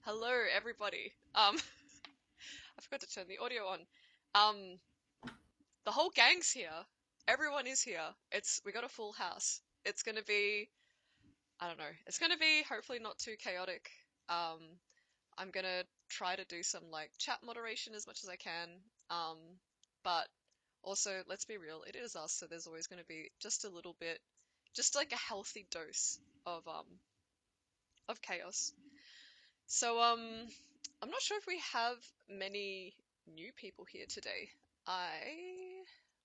Hello, everybody. I forgot to turn the audio on. The whole gang's here. Everyone is here. We got a full house. It's gonna be, I don't know. It's gonna be hopefully not too chaotic. Um, I'm gonna try to do some like chat moderation as much as I can. Um, but also, let's be real, it is us, so there's always gonna be just a little bit, just like a healthy dose of chaos. So, I'm not sure if we have many new people here today.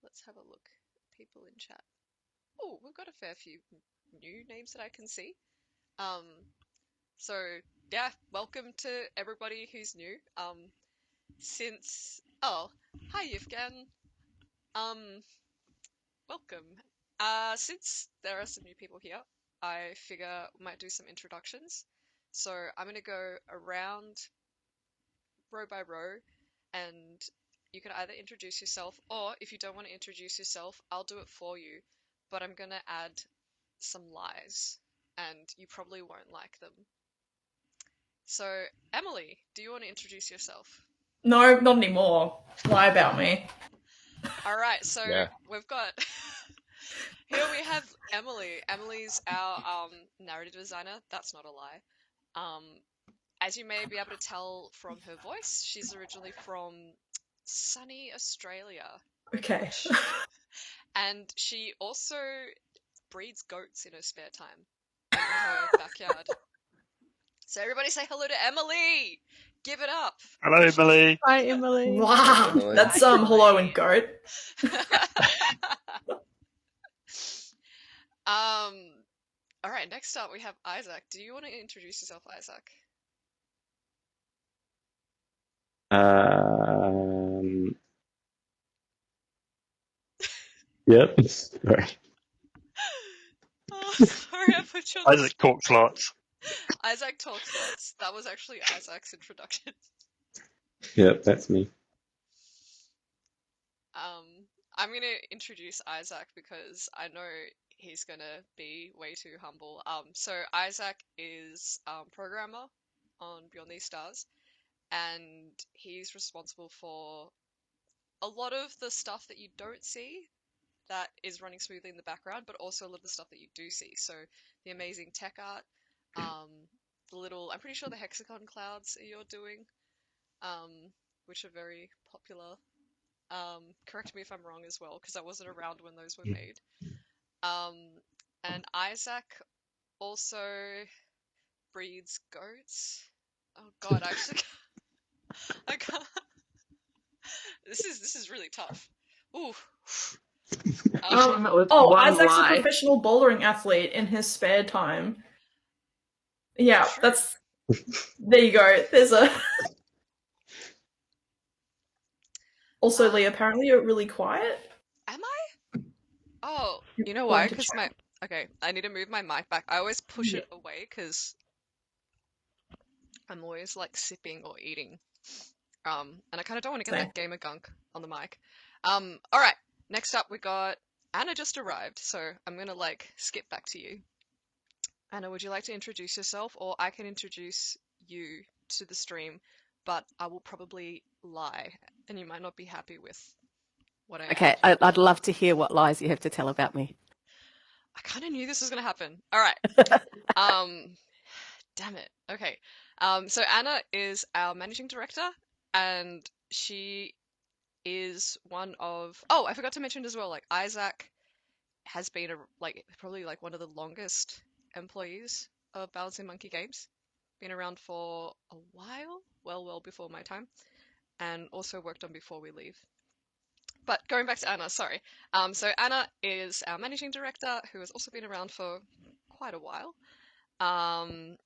Let's have a look. People in chat. Oh, we've got a fair few new names that I can see. Um, so yeah, welcome to everybody who's new. Hi Yevgen. Um, Welcome. Since there are some new people here, I figure we might do some introductions. So I'm gonna go around row by row, and you can either introduce yourself, or if you don't want to introduce yourself, I'll do it for you. But I'm gonna add some lies, and you probably won't like them. So, Emily, do you want to introduce yourself? No, not anymore. Lie about me. Alright, so Yeah. we've got here we have Emily. Emily's our narrative designer. That's not a lie. Um, as you may be able to tell from her voice, she's originally from sunny Australia. Okay. And she also breeds goats in her spare time in her backyard. So everybody say hello to Emily! Give it up! Hello, Emily. Hi, Emily. Wow. Emily. That's Hi, hello Emily. and goat. Alright, next up we have Isaac. Do you want to introduce yourself, Isaac? Yep. Sorry. Oh, sorry, I put you on the Isaac talks lots. Isaac talks lots. That was actually Isaac's introduction. Yep, that's me. Um, I'm gonna introduce Isaac because I know he's gonna be way too humble. So Isaac is programmer on Beyond These Stars, and he's responsible for a lot of the stuff that you don't see that is running smoothly in the background, but also a lot of the stuff that you do see. So the amazing tech art, I'm pretty sure the hexagon clouds that you're doing, um, which are very popular. Correct me if I'm wrong as well, because I wasn't around when those were made. Um, and Isaac also breeds goats. Oh God, I actually I can't. This is really tough. Ooh. Isaac's a professional bouldering athlete in his spare time. Yeah, that's... There you go. There's a... Also, Lee, apparently you're really quiet. Am I? Oh, you know why? Because okay, I need to move my mic back. I always push it away because I'm always like sipping or eating. And I kind of don't want to get that gamer gunk on the mic. All right. Next up, we got Anna just arrived, so I'm gonna like skip back to you. Anna, would you like to introduce yourself, or I can introduce you to the stream, but I will probably lie, and you might not be happy with what I Okay, I'd love to hear what lies you have to tell about me. I kind of knew this was gonna happen. All right. Damn it. Okay. So Anna is our managing director, and she is one of. Oh, I forgot to mention as well. Like Isaac has been probably like one of the longest employees of Balancing Monkey Games. Been around for a while, well before my time, and also worked on Before We Leave. But going back to Anna, sorry. So Anna is our managing director, who has also been around for quite a while. And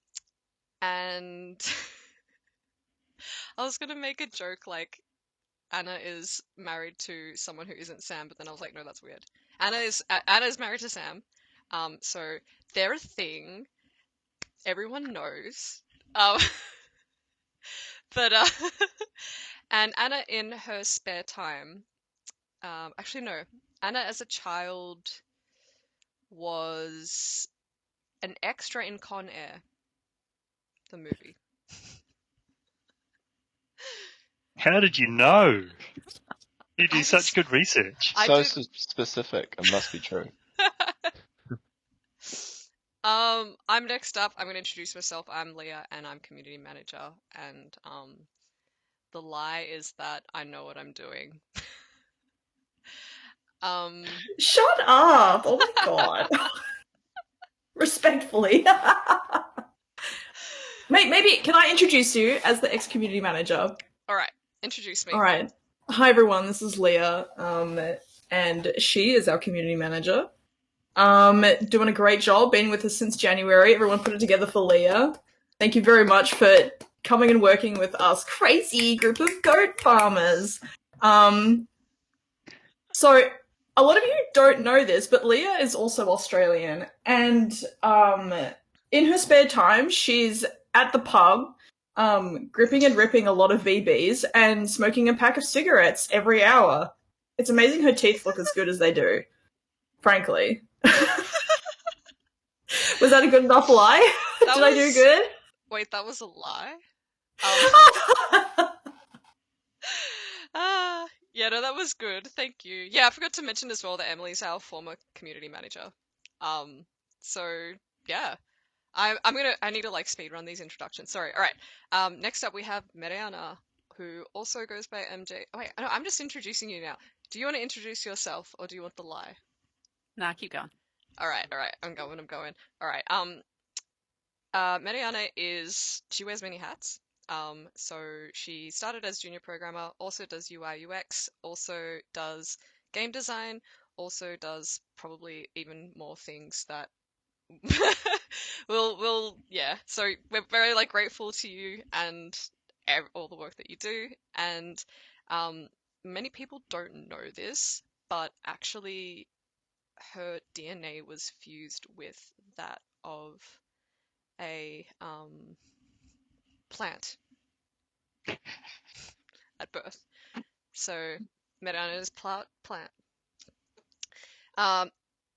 I was gonna make a joke like Anna is married to someone who isn't Sam, but then I was like, no, that's weird. Anna is married to Sam, so they're a thing. Everyone knows. But and Anna in her spare time, actually no, Anna as a child was an extra in Con Air, the movie. How did you know? You do I such just- good research. I So did. specific. It must be true. I'm next up. I'm gonna introduce myself. I'm Leah, and I'm community manager. And the lie is that I know what I'm doing. Um, Shut up! Oh my god. Respectfully. Maybe can I introduce you as the ex-community manager? all right, introduce me. All right. Hi everyone, this is Leah, and she is our community manager. Doing a great job, been with us since January. Everyone put it together for Leah. Thank you very much for coming and working with us, crazy group of goat farmers. So a lot of you don't know this, but Leah is also Australian, and in her spare time, she's at the pub, gripping and ripping a lot of VBs and smoking a pack of cigarettes every hour. It's amazing her teeth look as good as they do, frankly. Was that a good enough lie? That Did I do was- good? Wait, that was a lie? Yeah, no, that was good. Thank you. Yeah, I forgot to mention as well that Emily's our former community manager. So yeah. I need to like speed run these introductions. Sorry. All right. Next up we have Mariana, who also goes by MJ. Oh, wait, no, I'm just introducing you now. Do you want to introduce yourself or do you want the lie? Nah, keep going. All right. I'm going. All right. Mariana she wears many hats. So she started as junior programmer, also does UI UX, also does game design, also does probably even more things that yeah. So we're very like grateful to you and all the work that you do. And many people don't know this, but actually her DNA was fused with that of a plant at birth. So Mariana's plant.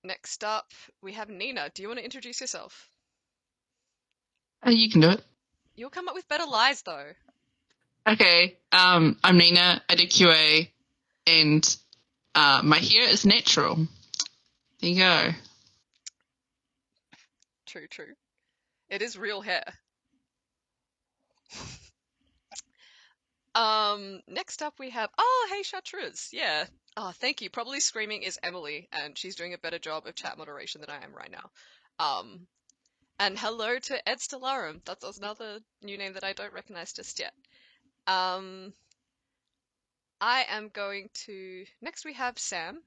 Next up we have Nina. Do you want to introduce yourself? You can do it. You'll come up with better lies though. Okay. I'm Nina. I do QA, and my hair is natural. There you go. True. It is real hair. Next up we have hey Chartreuse. Yeah. Oh, thank you. Probably screaming is Emily, and she's doing a better job of chat moderation than I am right now. And hello to Ed Stellarum. That's another new name that I don't recognize just yet. I am going to next we have Sam,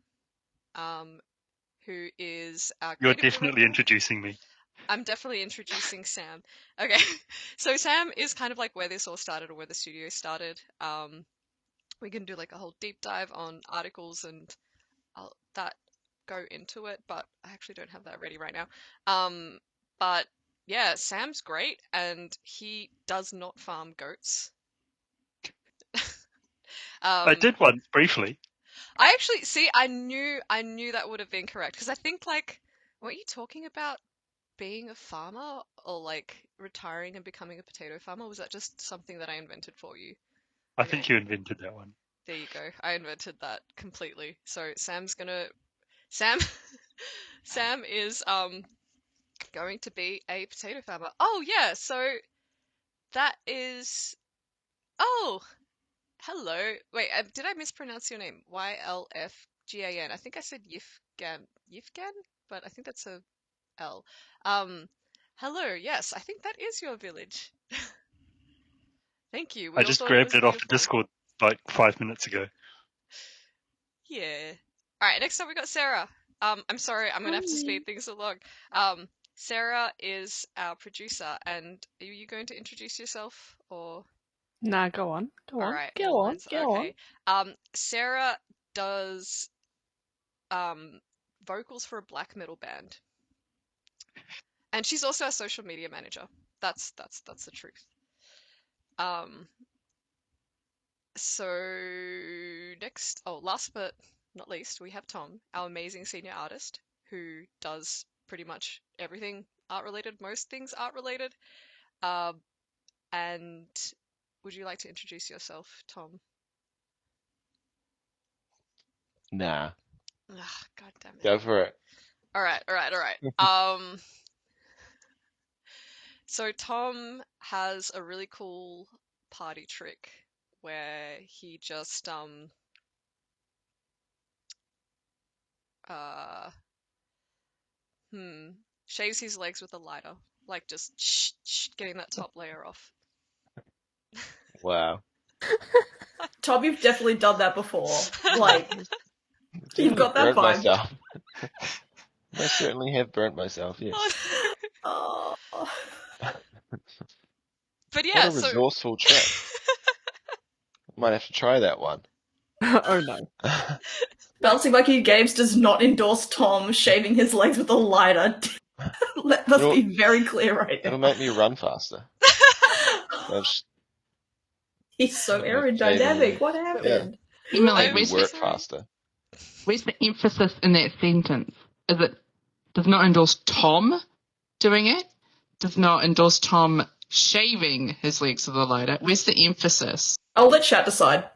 who is our You're creative definitely director. introducing me. I'm definitely introducing Sam. Okay, so Sam is kind of like where this all started or where the studio started. We can do like a whole deep dive on articles and that go into it, but I actually don't have that ready right now. But yeah, Sam's great, and he does not farm goats. I did once briefly. I actually see. I knew that would have been correct because I think like, weren't you talking about being a farmer or like retiring and becoming a potato farmer? Was that just something that I invented for you? I Okay. think you invented that one. There you go. I invented that completely. So Sam Sam is going to be a potato farmer. Oh yeah, so that is hello. Wait, did I mispronounce your name? Ylfgan. I think I said Yifgan, but I think that's a L. Hello. Yes, I think that is your village. Thank you. We I all just thought grabbed was it off the beautiful. Discord like 5 minutes ago. Yeah. All right. Next up, we got Sarah. I'm sorry. I'm gonna have to speed things along. Sarah is our producer, and are you going to introduce yourself or? Nah, go on. Go All on. right. Go on. Lines. Go on. Okay. Sarah does vocals for a black metal band, and she's also our social media manager. That's the truth. So last but not least, we have Tom, our amazing senior artist, who does pretty much everything art related, most things art related. And would you like to introduce yourself, Tom? Nah, Ugh, God damn it. go for it. All right. So Tom has a really cool party trick where he just uh shaves his legs with a lighter, like just getting that top layer off. Wow. Tom, you've definitely done that before. Like, you've got that Burnt vibe. myself. I certainly have burnt myself, yes. Oh. But What yeah, a resourceful trick. Might have to try that one. Oh no. Bouncing Monkey Games does not endorse Tom shaving his legs with a lighter. Let us be very clear right It'll now. make me run faster. He's so Shaving. aerodynamic. What happened? Emily, Make me where's work sorry. faster. the emphasis in that sentence? Is it does not endorse Tom doing it? Does not endorse Tom shaving his legs with a lighter? Where's the emphasis? I'll let chat decide.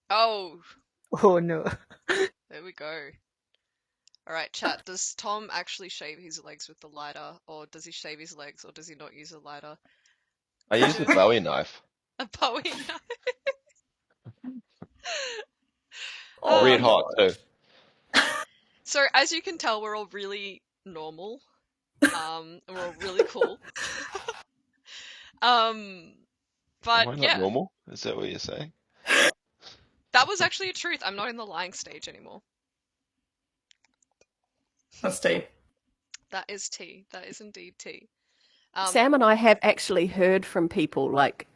Oh, Oh no. there we go. All right, chat. Does Tom actually shave his legs with the lighter, or does he shave his legs, or does he not use a lighter? I use a Bowie knife. A Bowie knife. Oh, Red hot, God. too. So as you can tell, we're all really normal. And we're all really cool. But Am I not yeah, normal? Is that what you're saying? that was actually a truth. I'm not in the lying stage anymore. That's tea. That is tea. That is indeed tea. Sam and I have actually heard from people, like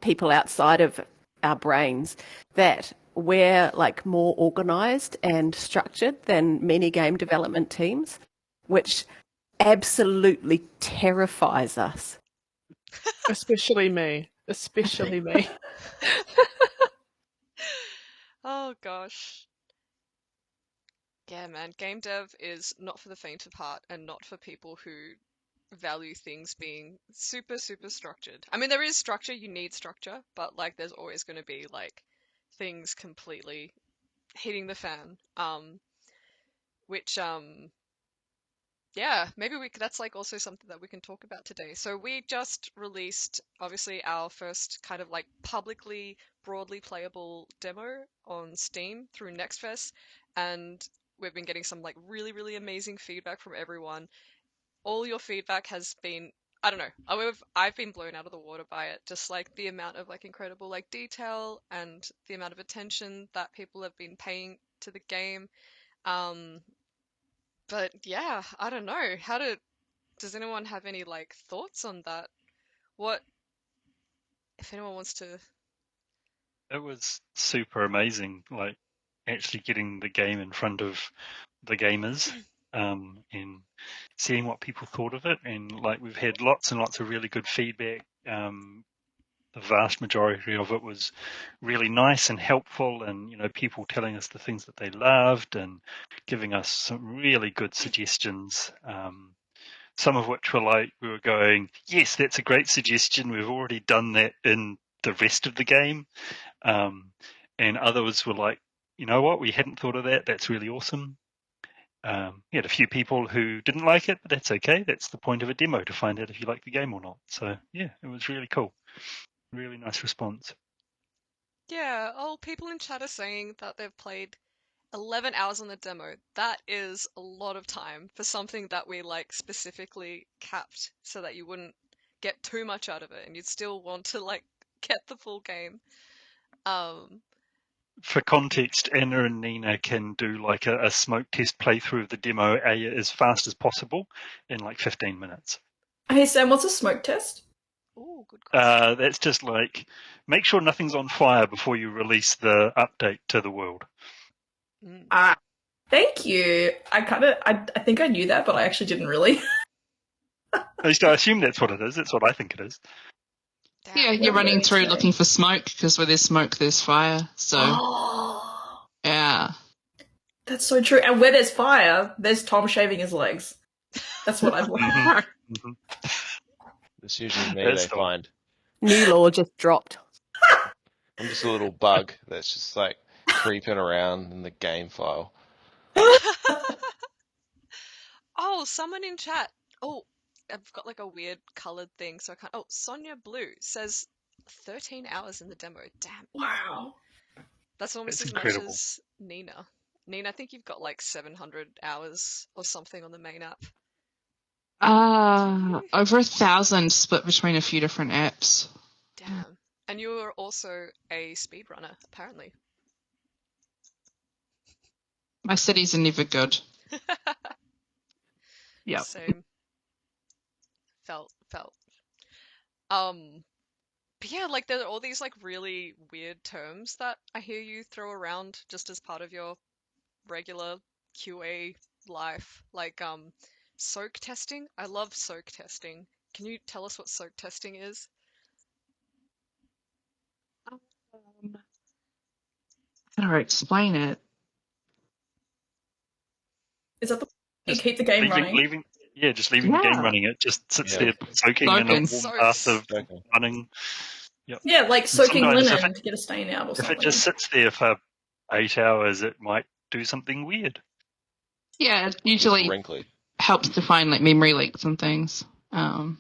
people outside of our brains, that we're like more organised and structured than many game development teams, which absolutely terrifies us. Especially me. Especially me. Oh gosh. Yeah, man. Game dev is not for the faint of heart and not for people who value things being super, super structured. I mean, there is structure, you need structure, but like there's always going to be like things completely hitting the fan. Which yeah, maybe that's like also something that we can talk about today. So we just released obviously our first kind of like publicly broadly playable demo on Steam through NextFest, and we've been getting some like really, really amazing feedback from everyone. All your feedback has been, I don't know, I've been blown out of the water by it. Just like the amount of like incredible like detail and the amount of attention that people have been paying to the game. But yeah, I don't know. Does anyone have any like thoughts on that? What if anyone wants to? It was super amazing, like actually getting the game in front of the gamers, and seeing what people thought of it. And like we've had lots and lots of really good feedback. The vast majority of it was really nice and helpful, and people telling us the things that they loved and giving us some really good suggestions. Some of which were like, we were going, yes, that's a great suggestion. We've already done that in the rest of the game. And others were like, you know what, we hadn't thought of that. That's really awesome. We had a few people who didn't like it, but that's okay. That's the point of a demo, to find out if you like the game or not. So yeah, it was really cool. Really nice response. Yeah, people in chat are saying that they've played 11 hours on the demo. That is a lot of time for something that we like specifically capped so that you wouldn't get too much out of it and you'd still want to like get the full game. For context, Anna and Nina can do like a smoke test playthrough of the demo as fast as possible in like 15 minutes. Hey Sam, what's a smoke test? Oh, good question. That's just like, make sure nothing's on fire before you release the update to the world. Thank you. I think I knew that, but I actually didn't really. At least I assume that's what it is. That's what I think it is. Damn. Yeah, you're running through looking for smoke, because where there's smoke, there's fire. So, yeah. That's so true. And where there's fire, there's Tom shaving his legs. That's what I've learned. It's usually me That's they find. New law just dropped. I'm just a little bug that's just like creeping around in the game file. Oh, someone in chat. Oh, I've got like a weird colored thing, so I can't. Oh, Sonia Blue says 13 hours in the demo. Damn, Wow. that's almost That's as much incredible. as Nina. Nina, I think you've got like 700 hours or something on the main app. Over 1,000 split between a few different apps. Damn. And you are also a speedrunner, apparently. My cities are never good. Yep. Same. Felt. But yeah, like there are all these like really weird terms that I hear you throw around just as part of your regular QA life. Like soak testing. I love soak testing. Can you tell us what soak testing is? How do I explain it? Is that the you Just keep the game running? leaving the game running. It just sits there soaking in a Soaking. warm bath of Okay. running. Yep. Yeah, like soaking sometimes linen to get a stain out or If something. it just sits there for 8 hours, it might do something weird. Yeah, it It's usually wrinkly. helps to find like memory leaks and things. Oh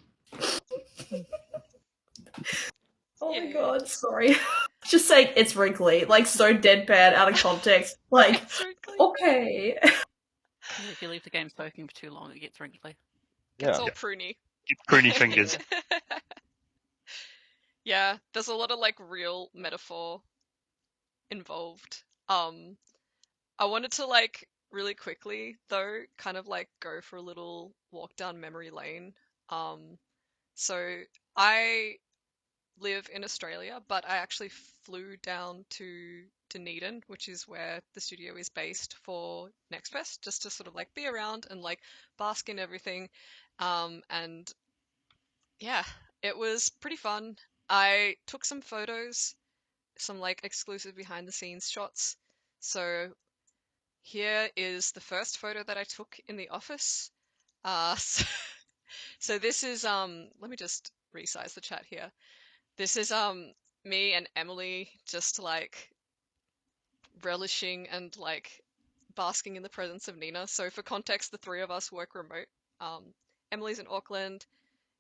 my Yeah. god, sorry. Just saying it's wrinkly, like so deadpan, out of context. Like, It's wrinkly. okay. Yeah, if you leave the game soaking for too long, it gets wrinkly. Gets Yeah. all pruny. Get pruny fingers. Yeah, there's a lot of like real metaphor involved. I wanted to like really quickly though, kind of like go for a little walk down memory lane. So I live in Australia, but I actually flew down to Dunedin, which is where the studio is based for NextFest, just to sort of like be around and like bask in everything. And yeah, it was pretty fun. I took some photos, some like exclusive behind the scenes shots. So here is the first photo that I took in the office. So this is let me just resize the chat here. This is me and Emily just like relishing and like basking in the presence of Nina. So for context, the three of us work remote. Emily's in Auckland,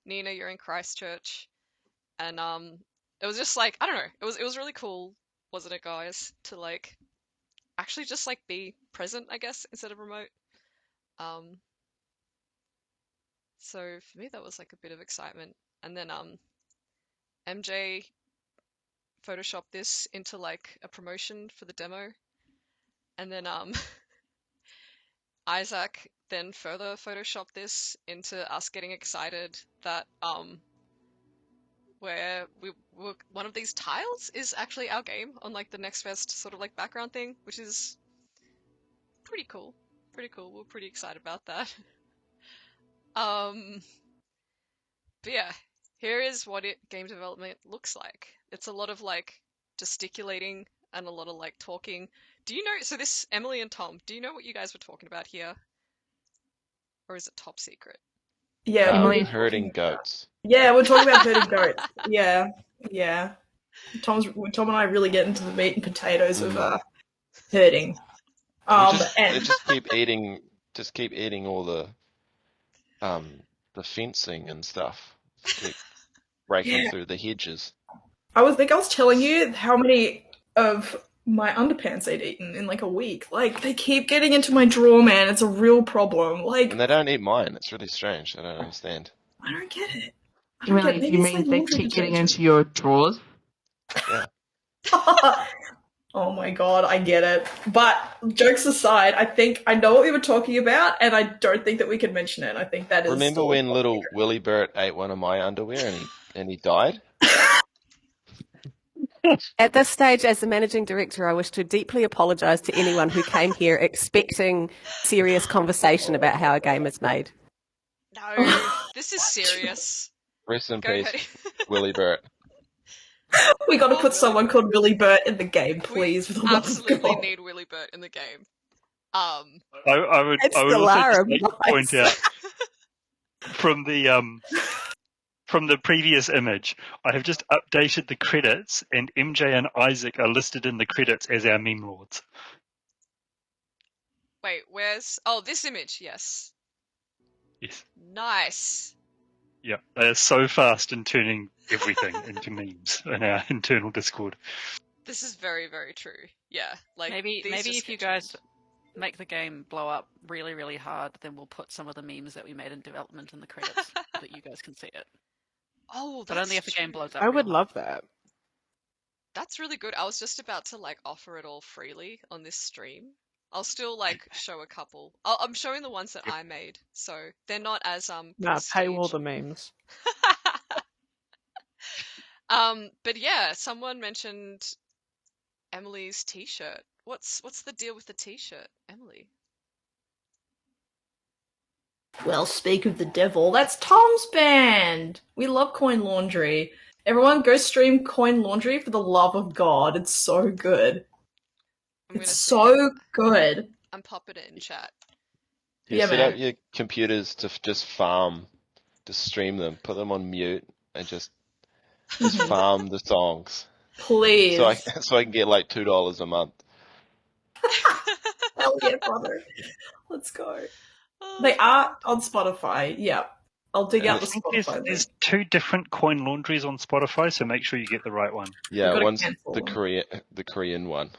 Nina, you're in Christchurch, and it was just like I don't know, it was really cool, wasn't it, guys, to like actually just like be present, I guess, instead of remote. So for me that was like a bit of excitement. And then MJ photoshopped this into like a promotion for the demo. And then Isaac then further photoshopped this into us getting excited that where we were one of these tiles is actually our game on like the NextFest sort of like background thing, which is pretty cool. Pretty cool. We're pretty excited about that. But yeah, here is what game development looks like. It's a lot of like gesticulating and a lot of like talking. Do you know, so this Emily and Tom, do you know what you guys were talking about here? Or is it top secret? Yeah, Emily- Herding goats. Yeah, we're talking about herding goats. Yeah. Tom and I really get into the meat and potatoes of herding. They just keep eating all the fencing and stuff. Just keep breaking through the hedges. I was telling you how many of my underpants they'd eaten in like a week. Like they keep getting into my drawer, man. It's a real problem. Like, And they don't eat mine. It's really strange. I don't understand. I don't get it. You mean they keep getting into your drawers? Yeah. Oh my god, I get it. But jokes aside, I think I know what we were talking about, and I don't think that we can mention it. I think that is. Remember when little Willy Bert ate one of my underwear and he died? At this stage, as the managing director, I wish to deeply apologise to anyone who came here expecting serious conversation about how a game is made. No, this is serious. Rest in Go peace, ahead. Willy Bert. We got to put Willy someone Bert. called Willy Bert in the game, please. We for the love of absolutely God. need Willy Bert in the game. I would It's also Lara just like to point Mice. out from the from the previous image. I have just updated the credits, and MJ and Isaac are listed in the credits as our meme lords. Wait, where's... Oh, this image, yes. Yes. Nice. Yeah, they are so fast in turning everything into memes in our internal Discord. This is very, very true. Yeah, like Maybe these just if you get guys trending. make the game blow up really, really hard, then we'll put some of the memes that we made in development in the credits so that you guys can see it. Oh, But that's only if the game true. blows up. I real would hard. love that. That's really good. I was just about to like offer it all freely on this stream. I'll still like show a couple. I'm showing the ones that I made, so they're not as Nah, paywall prestige. the memes. But yeah, someone mentioned Emily's t-shirt. What's the deal with the t-shirt, Emily? Well, speak of the devil, that's Tom's band! We love Coin Laundry. Everyone go stream Coin Laundry for the love of God. It's so good. I'm gonna It's see so it. good. I'm popping it in chat. Do you Yeah, set man. up your computers to just farm, just stream them, put them on mute, and just Mhm. farm the songs, Please. so I can get like $2 a month. Hell yeah, brother. Let's go. Oh, They are on Spotify. Yeah. I'll dig Yeah. out the I think Spotify there's link. 2 different coin laundries on Spotify, so make sure you get the right one. Yeah, gotta one's cancel the them. Korean one.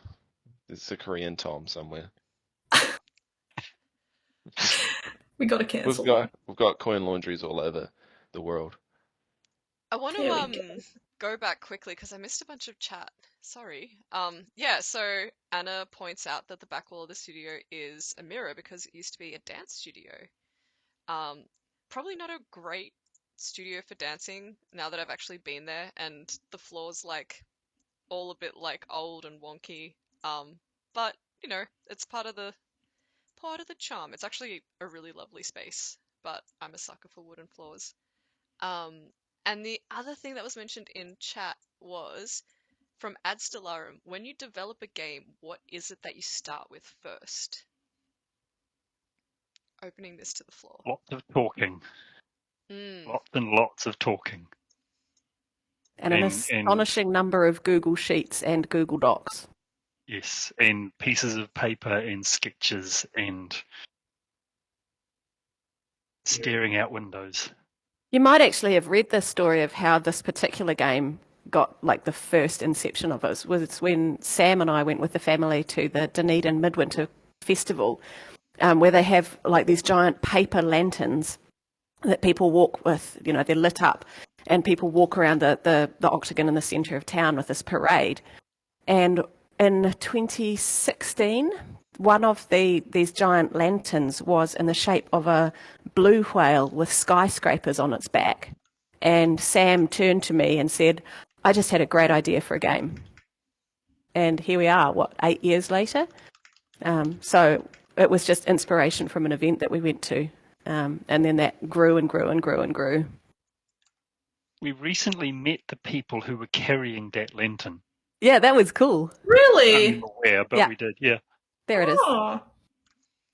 It's the Korean Tom somewhere. We gotta cancel them. We've got coin laundries all over the world. I want Here we to go back quickly because I missed a bunch of chat. Sorry. Yeah, so Anna points out that the back wall of the studio is a mirror because it used to be a dance studio. Probably not a great studio for dancing now that I've actually been there, and the floor's like all a bit like old and wonky. But you know, it's part of the charm. It's actually a really lovely space, but I'm a sucker for wooden floors. And the other thing that was mentioned in chat was from Adstellarum, when you develop a game, what is it that you start with first? Opening this to the floor. Lots of talking. Lots and lots of talking. And an astonishing number of Google Sheets and Google Docs. Yes, and pieces of paper and sketches and staring out windows. You might actually have read this story of how this particular game got like the first inception of it. Was when Sam and I went with the family to the Dunedin Midwinter Festival, where they have like these giant paper lanterns that people walk with. You know, they're lit up, and people walk around the octagon in the centre of town with this parade. And in 2016, one of these giant lanterns was in the shape of a blue whale with skyscrapers on its back. And Sam turned to me and said, I just had a great idea for a game. And here we are, 8 years later? So it was just inspiration from an event that we went to. And then that grew and grew and grew and grew. We recently met the people who were carrying that lantern. Yeah, that was cool. Really? I'm aware, but Yeah. we did, yeah. There it is. Oh.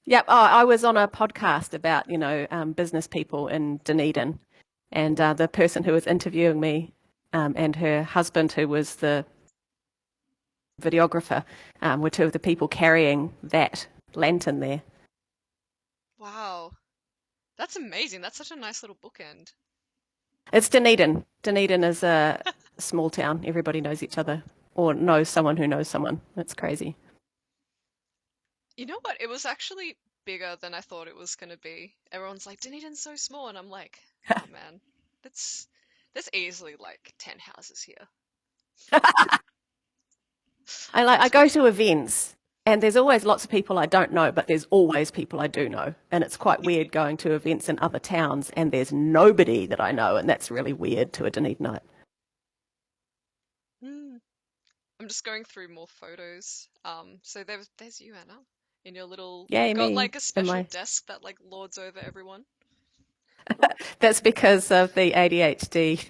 Yep. Oh, I was on a podcast about, business people in Dunedin, and the person who was interviewing me and her husband, who was the videographer, were two of the people carrying that lantern there. Wow. That's amazing. That's such a nice little bookend. It's Dunedin. Dunedin is a small town. Everybody knows each other or knows someone who knows someone. It's crazy. You know what? It was actually bigger than I thought it was going to be. Everyone's like, Dunedin's so small. And I'm like, oh, man, there's easily like 10 houses here. I go to events and there's always lots of people I don't know, but there's always people I do know. And it's quite weird going to events in other towns and there's nobody that I know. And that's really weird to a Dunedinite. I'm just going through more photos. So there's you, Anna, in your little. Yay, You've got me. like a special my- desk that like lords over everyone. That's because of the ADHD.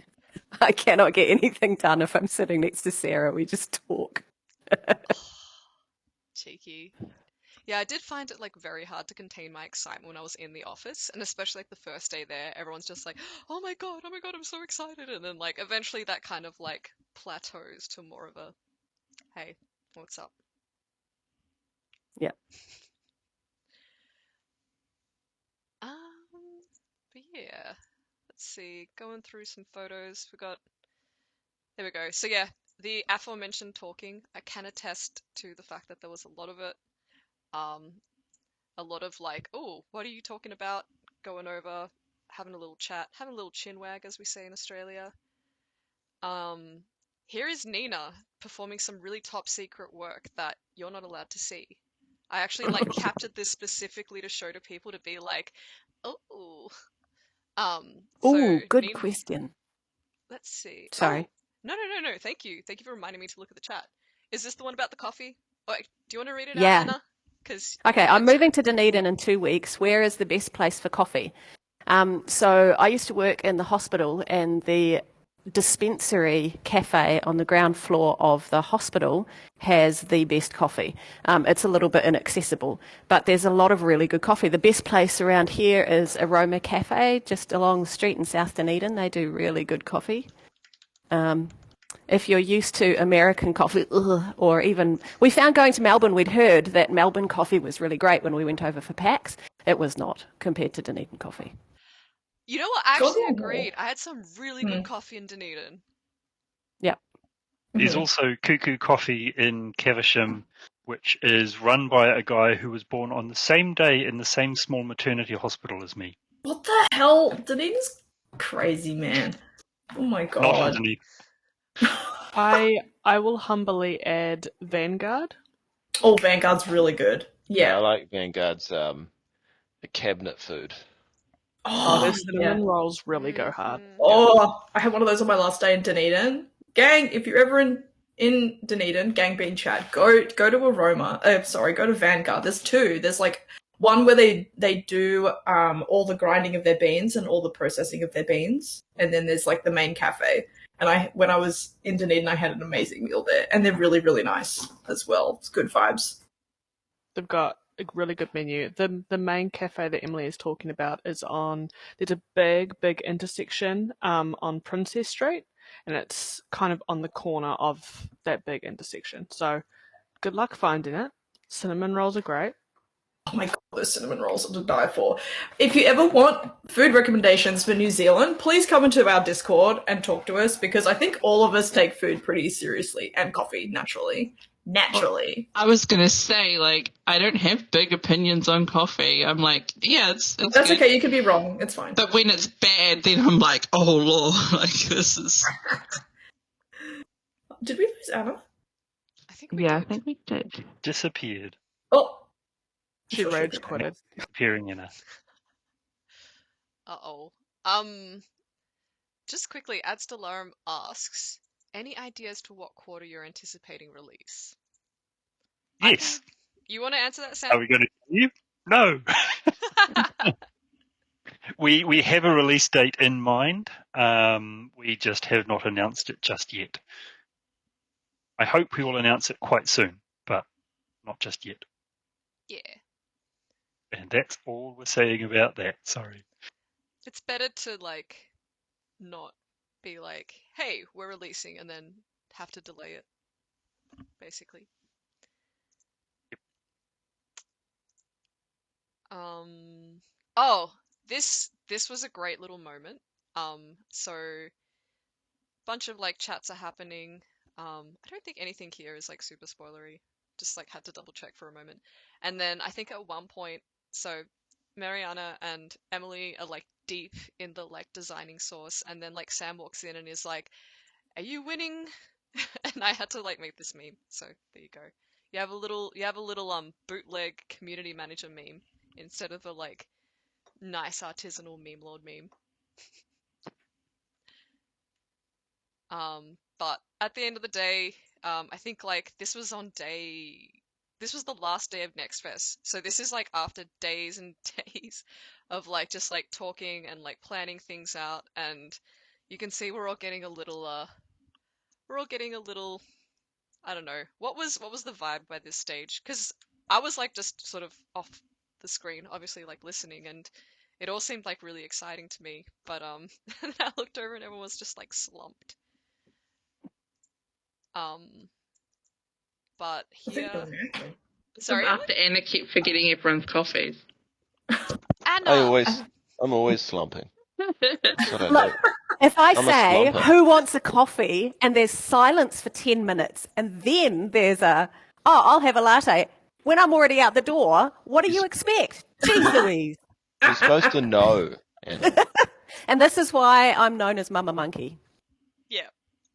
I cannot get anything done if I'm sitting next to Sarah. We just talk. Cheeky. Yeah, I did find it like very hard to contain my excitement when I was in the office, and especially like the first day there, everyone's just like, oh my god, I'm so excited," and then like eventually that kind of like plateaus to more of a, hey, what's up? Yeah. But yeah, let's see, going through some photos, there we go. So yeah, the aforementioned talking, I can attest to the fact that there was a lot of it. Um, a lot of like, oh, what are you talking about? Going over, having a little chat, having a little chin wag, as we say in Australia. Um, Here is Nina performing some really top secret work that you're not allowed to see. I actually like captured this specifically to show to people to be like, oh. So Oh, good Nina, question. let's see. Sorry. Oh, no. Thank you. Thank you for reminding me to look at the chat. Is this the one about the coffee? Oh, do you want to read it out, Yeah. Anna? Because Okay, I'm moving to Dunedin in 2 weeks. Where is the best place for coffee? So I used to work in the hospital, and the dispensary cafe on the ground floor of the hospital has the best coffee. It's a little bit inaccessible, but there's a lot of really good coffee. The best place around here is Aroma Cafe, just along the street in South Dunedin. They do really good coffee. If you're used to American coffee, or even, we found going to Melbourne, we'd heard that Melbourne coffee was really great when we went over for PAX. It was not compared to Dunedin coffee. You know what? I actually Go on. agreed. I had some really good coffee in Dunedin. Yeah. There's also Cuckoo Coffee in Caversham, which is run by a guy who was born on the same day in the same small maternity hospital as me. What the hell? Dunedin's crazy, man. Oh my Not in god. Dunedin. I will humbly add Vanguard. Oh, Vanguard's really good. Yeah, I Yeah. like Vanguard's cabinet food. Oh, their Oh, cinnamon yeah. rolls really go hard. Oh, I had one of those on my last day in Dunedin. Gang, if you're ever in Dunedin, gang bean chat, go to go to Vanguard. There's two. There's like one where they do all the grinding of their beans and all the processing of their beans, and then there's like the main cafe. And when I was in Dunedin, I had an amazing meal there, and they're really really nice as well. It's good vibes. They've got a really good menu. The main cafe that Emily is talking about is there's a big intersection on Princess Street, and it's kind of on the corner of that big intersection. So good luck finding it. Cinnamon rolls are great. Oh my god, those cinnamon rolls are to die for. If you ever want food recommendations for New Zealand, please come into our Discord and talk to us, because I think all of us take food pretty seriously, and coffee, naturally. Naturally. I was going to say, like, I don't have big opinions on coffee. I'm like, yeah, it's That's good. okay, you can be wrong. It's fine. But when it's bad, then I'm like, oh, Lord, like, this is... Did we lose Anna? I think we Yeah, I did. think we did. Disappeared. Oh. She rage quitted. Appearing in a... Uh-oh. Just quickly, Adstalarum asks, any ideas to what quarter you're anticipating release? Yes. You want to answer that, Are Sam? we going to tell you? No. We have a release date in mind. We just have not announced it just yet. I hope we will announce it quite soon, but not just yet. Yeah. And that's all we're saying about that. Sorry. It's better to, like, not be like, hey, we're releasing, and then have to delay it, basically. Yep. Oh, this was a great little moment. So bunch of like chats are happening. I don't think anything here is like super spoilery. Just like had to double check for a moment. And then I think at one point, so Mariana and Emily are like deep in the like designing source, and then like Sam walks in and is like, "Are you winning?" And I had to like make this meme. So there you go. You have a little bootleg community manager meme instead of a like nice artisanal meme lord meme. But at the end of the day, I think like this was the last day of NextFest. So this is like after days and days of like just like talking and like planning things out, and you can see we're all getting a little I don't know. What was the vibe by this stage? Because I was like just sort of off the screen, obviously like listening, and it all seemed like really exciting to me. But and I looked over and everyone was just like slumped. But I think here, they're natural. sorry, After Anna kept forgetting everyone's coffees. Anna. I'm always slumping. That's what I Look, do. if I I'm a say, slumper. who wants a coffee, and there's silence for 10 minutes, and then there's I'll have a latte. When I'm already out the door, what do you expect? Jeez Louise. You're supposed to know, Anna. And this is why I'm known as Mama Monkey. Yeah.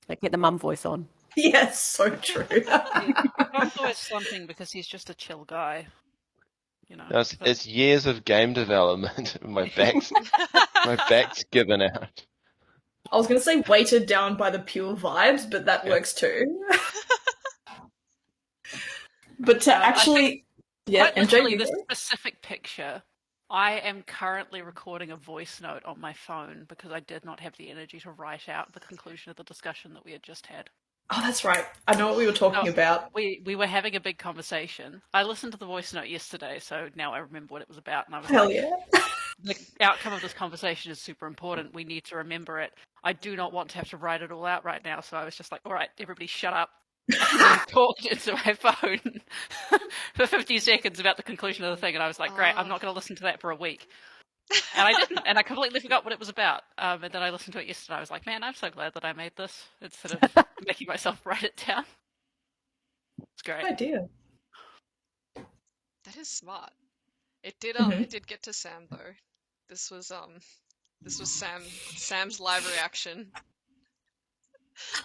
I get the mum voice on. Yes, so true. Tom's always slumping because he's just a chill guy. You know. No, it's years of game development. my back's given out. I was going to say weighted down by the pure vibes, but that works too. But to actually... Yeah, quite literally, MJ, this specific picture, I am currently recording a voice note on my phone because I did not have the energy to write out the conclusion of the discussion that we had just had. Oh, that's right. I know what we were talking about. We were having a big conversation. I listened to the voice note yesterday, so now I remember what it was about, and I was Hell like, yeah. the outcome of this conversation is super important. We need to remember it. I do not want to have to write it all out right now, so I was just like, all right, everybody shut up. I talked into my phone for 50 seconds about the conclusion of the thing, and I was like, great, I'm not going to listen to that for a week. And I didn't, and I completely forgot what it was about. And then I listened to it yesterday. I was like, man, I'm so glad that I made this instead of making myself write it down. It's great. Good idea. That is smart. It did Mhm. it did get to Sam though. This was Sam's live reaction.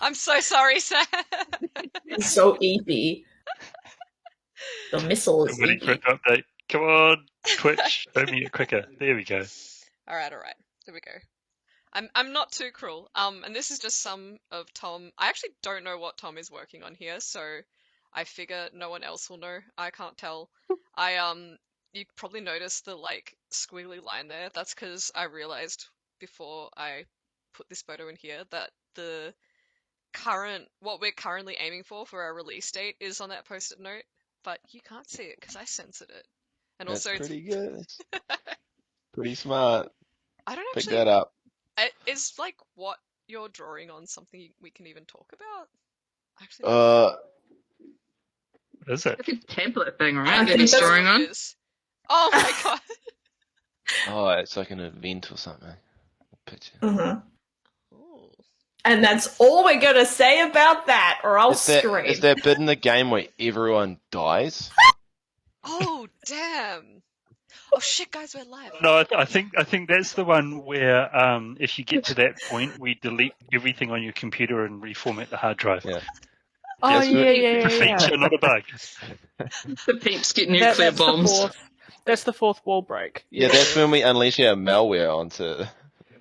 I'm so sorry, Sam. It's so easy. The missile is I'm waiting for easy. it to update. Come on, Twitch, show me it quicker. There we go. All right. There we go. I'm not too cruel. And this is just some of Tom. I actually don't know what Tom is working on here, so I figure no one else will know. I can't tell. You probably noticed the like squiggly line there. That's because I realized before I put this photo in here that what we're currently aiming for our release date is on that post-it note, but you can't see it because I censored it. And That's also, pretty good. Pretty smart. I don't Pick actually. that up. Is like what you're drawing on something we can even talk about? Actually, What is it? It's a tablet thing, I right? think That he's that's drawing what on. it is. Oh my god. Oh, it's like an event or something. Picture. Mhm. Ooh. And that's all we're going to say about that, or I'll Is scream. that bit in the game where everyone dies? Oh damn. Oh shit, guys, we're live. No, I think that's the one where if you get to that point, we delete everything on your computer and reformat the hard drive. Yeah. Oh, Yes, yeah, It's a yeah. feature, not a bug. The peeps get nuclear bombs. That's the fourth wall break. Yeah, that's when we unleash our malware onto.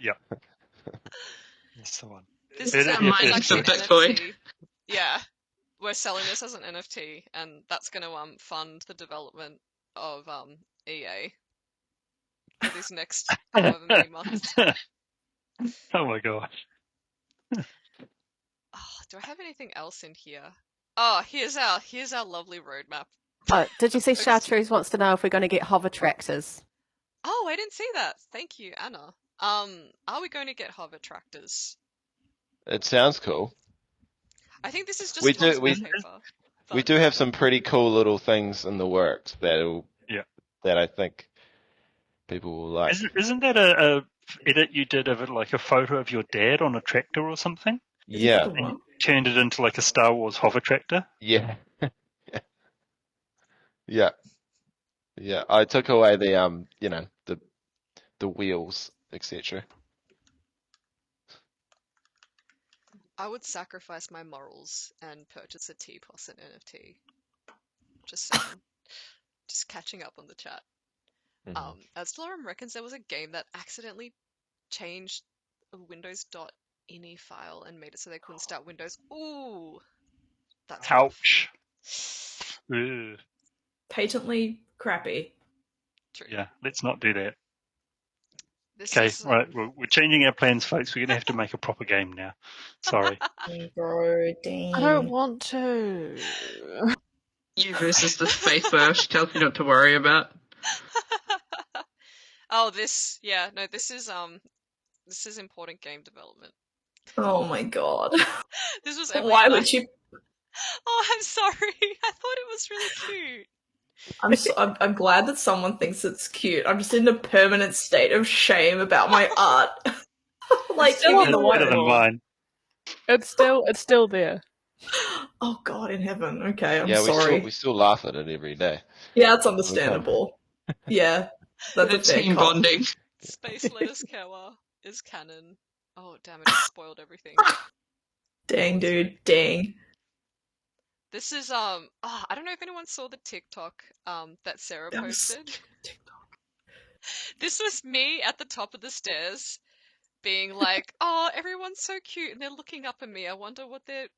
Yeah. That's the one. This It is is- actually it's an a Bitcoin. NFT. Yeah. We're selling this as an NFT, and that's gonna fund the development of EA for these next however many months. Oh my gosh. Oh, do I have anything else in here? Oh, here's our lovely roadmap. Did you see Chartreuse wants to know if we're going to get hover tractors? Oh, I didn't see that. Thank you, Anna. Are we going to get hover tractors? It sounds cool. I think this is just We Tom's do- we- wallpaper. We do have some pretty cool little things in the works that I think people will like. Isn't that a edit you did of it, like a photo of your dad on a tractor or something? Yeah, And you turned it into like a Star Wars hover tractor? yeah, yeah, yeah. I took away the the wheels, etc. I would sacrifice my morals and purchase a T-Plus and NFT. Just saying. Just catching up on the chat. Aztlorum reckons there was a game that accidentally changed a Windows.ini file and made it so they couldn't start Windows. Ooh, that's rough. Ouch. Ugh. Patently crappy. True. Yeah, let's not do that. This Okay, is, right, we're changing our plans, folks. We're going to have to make a proper game now. Sorry. Bro, I don't want to. You versus the space whale. She tells you not to worry about. Oh, this is important game development. Oh my god. This was Emily Why and would you? Oh, I'm sorry. I thought it was really cute. I'm glad that someone thinks it's cute. I'm just in a permanent state of shame about my art. Like, It's still on the Better than whiteboard. mine. It's still there. oh god in heaven. Okay, I'm Yeah, sorry. we still laugh at it every day. Yeah, it's understandable. Yeah, that's a The fair team call. bonding. Space Lettuce Kawa is canon. Oh, damn it, I spoiled everything. Dang, dude. Dang. This is I don't know if anyone saw the TikTok that Sarah That was posted. This was me at the top of the stairs being like, "Oh, everyone's so cute and they're looking up at me. I wonder what they're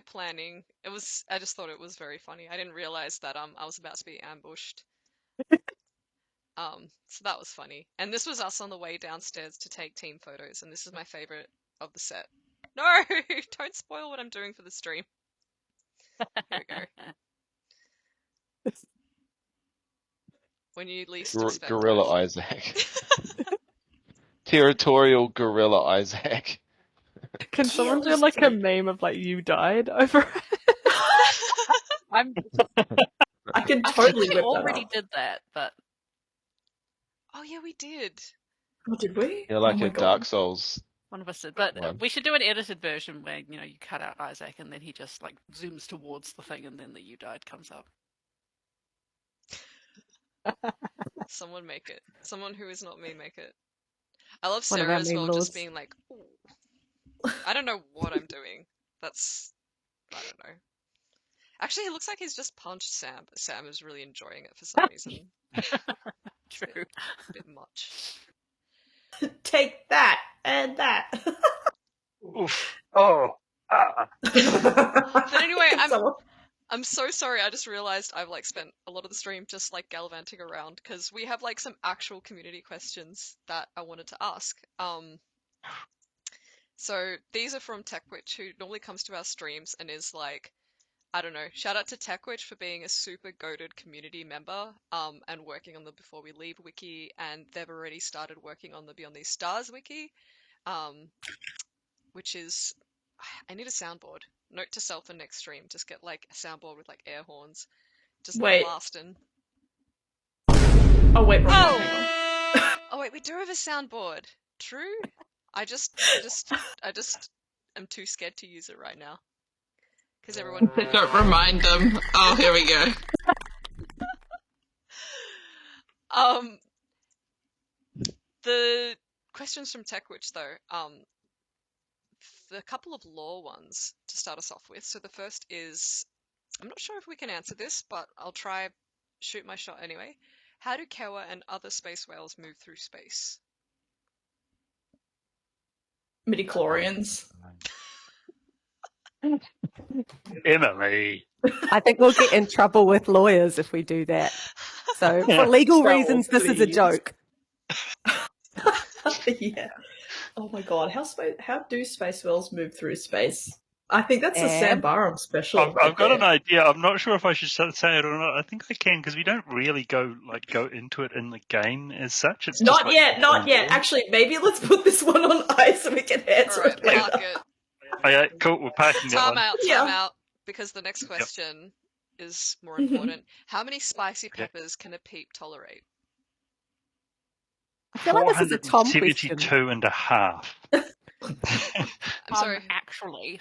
planning." I just thought it was very funny. I didn't realize that I was about to be ambushed. So that was funny. And this was us on the way downstairs to take team photos, and this is my favorite of the set. No, don't spoil what I'm doing for the stream. Here we go. When you least expect Gorilla it. Isaac. Territorial Gorilla Isaac. Can someone do like a meme of like you died over it? I can I totally think we whip that already up. did that, but Oh yeah, we did. Oh, did we? Yeah, like oh my a god. Dark Souls. one of us did. But One. we should do an edited version where you cut out Isaac and then he just like zooms towards the thing and then the "you died" comes up. Someone make it. Someone who is not me make it. I love One of Sarah our as meme well, lords. just being like, ooh. I don't know what I'm doing. I don't know. Actually, it looks like he's just punched Sam, but Sam is really enjoying it for some reason. True. A bit much. Take that and that. Oof. Oh. Ah. But anyway, Someone- I'm so sorry. I just realized I've like spent a lot of the stream just like gallivanting around because we have like some actual community questions that I wanted to ask. So these are from TechWitch, who normally comes to our streams and is like, I don't know, shout out to TechWitch for being a super goated community member and working on the Before We Leave wiki, and they've already started working on the Beyond These Stars wiki, which is, I need a soundboard. Note to self for next stream, just get like a soundboard with like air horns, just Wait. blasting. Oh wait, wrong Oh! one. Hang on. Oh wait, we do have a soundboard. True. I just am too scared to use it right now. Because everyone. Don't remind them. Oh, here we go. The questions from TechWitch though, a couple of lore ones to start us off with. So the first is, I'm not sure if we can answer this, but I'll try shoot my shot anyway. How do Kawa and other space whales move through space? Midichlorians. Emily. I think we'll get in trouble with lawyers if we do that. So for legal So, reasons, this is a please. joke. Yeah. Oh my god, how do space whales move through space? I think that's a Sam Barham special. I've got an idea. I'm not sure if I should say it or not. I think I can because we don't really go into it in the game as such. It's Not just, yet, not yet. Actually, maybe let's put this one on ice so we can answer Alright, it later. park it. Yeah, cool. We're packing that Time one. out, Yeah. because the next question is more important. How many spicy peppers can a peep tolerate? I feel like this is a Tom question. 472.5. I'm sorry. Actually,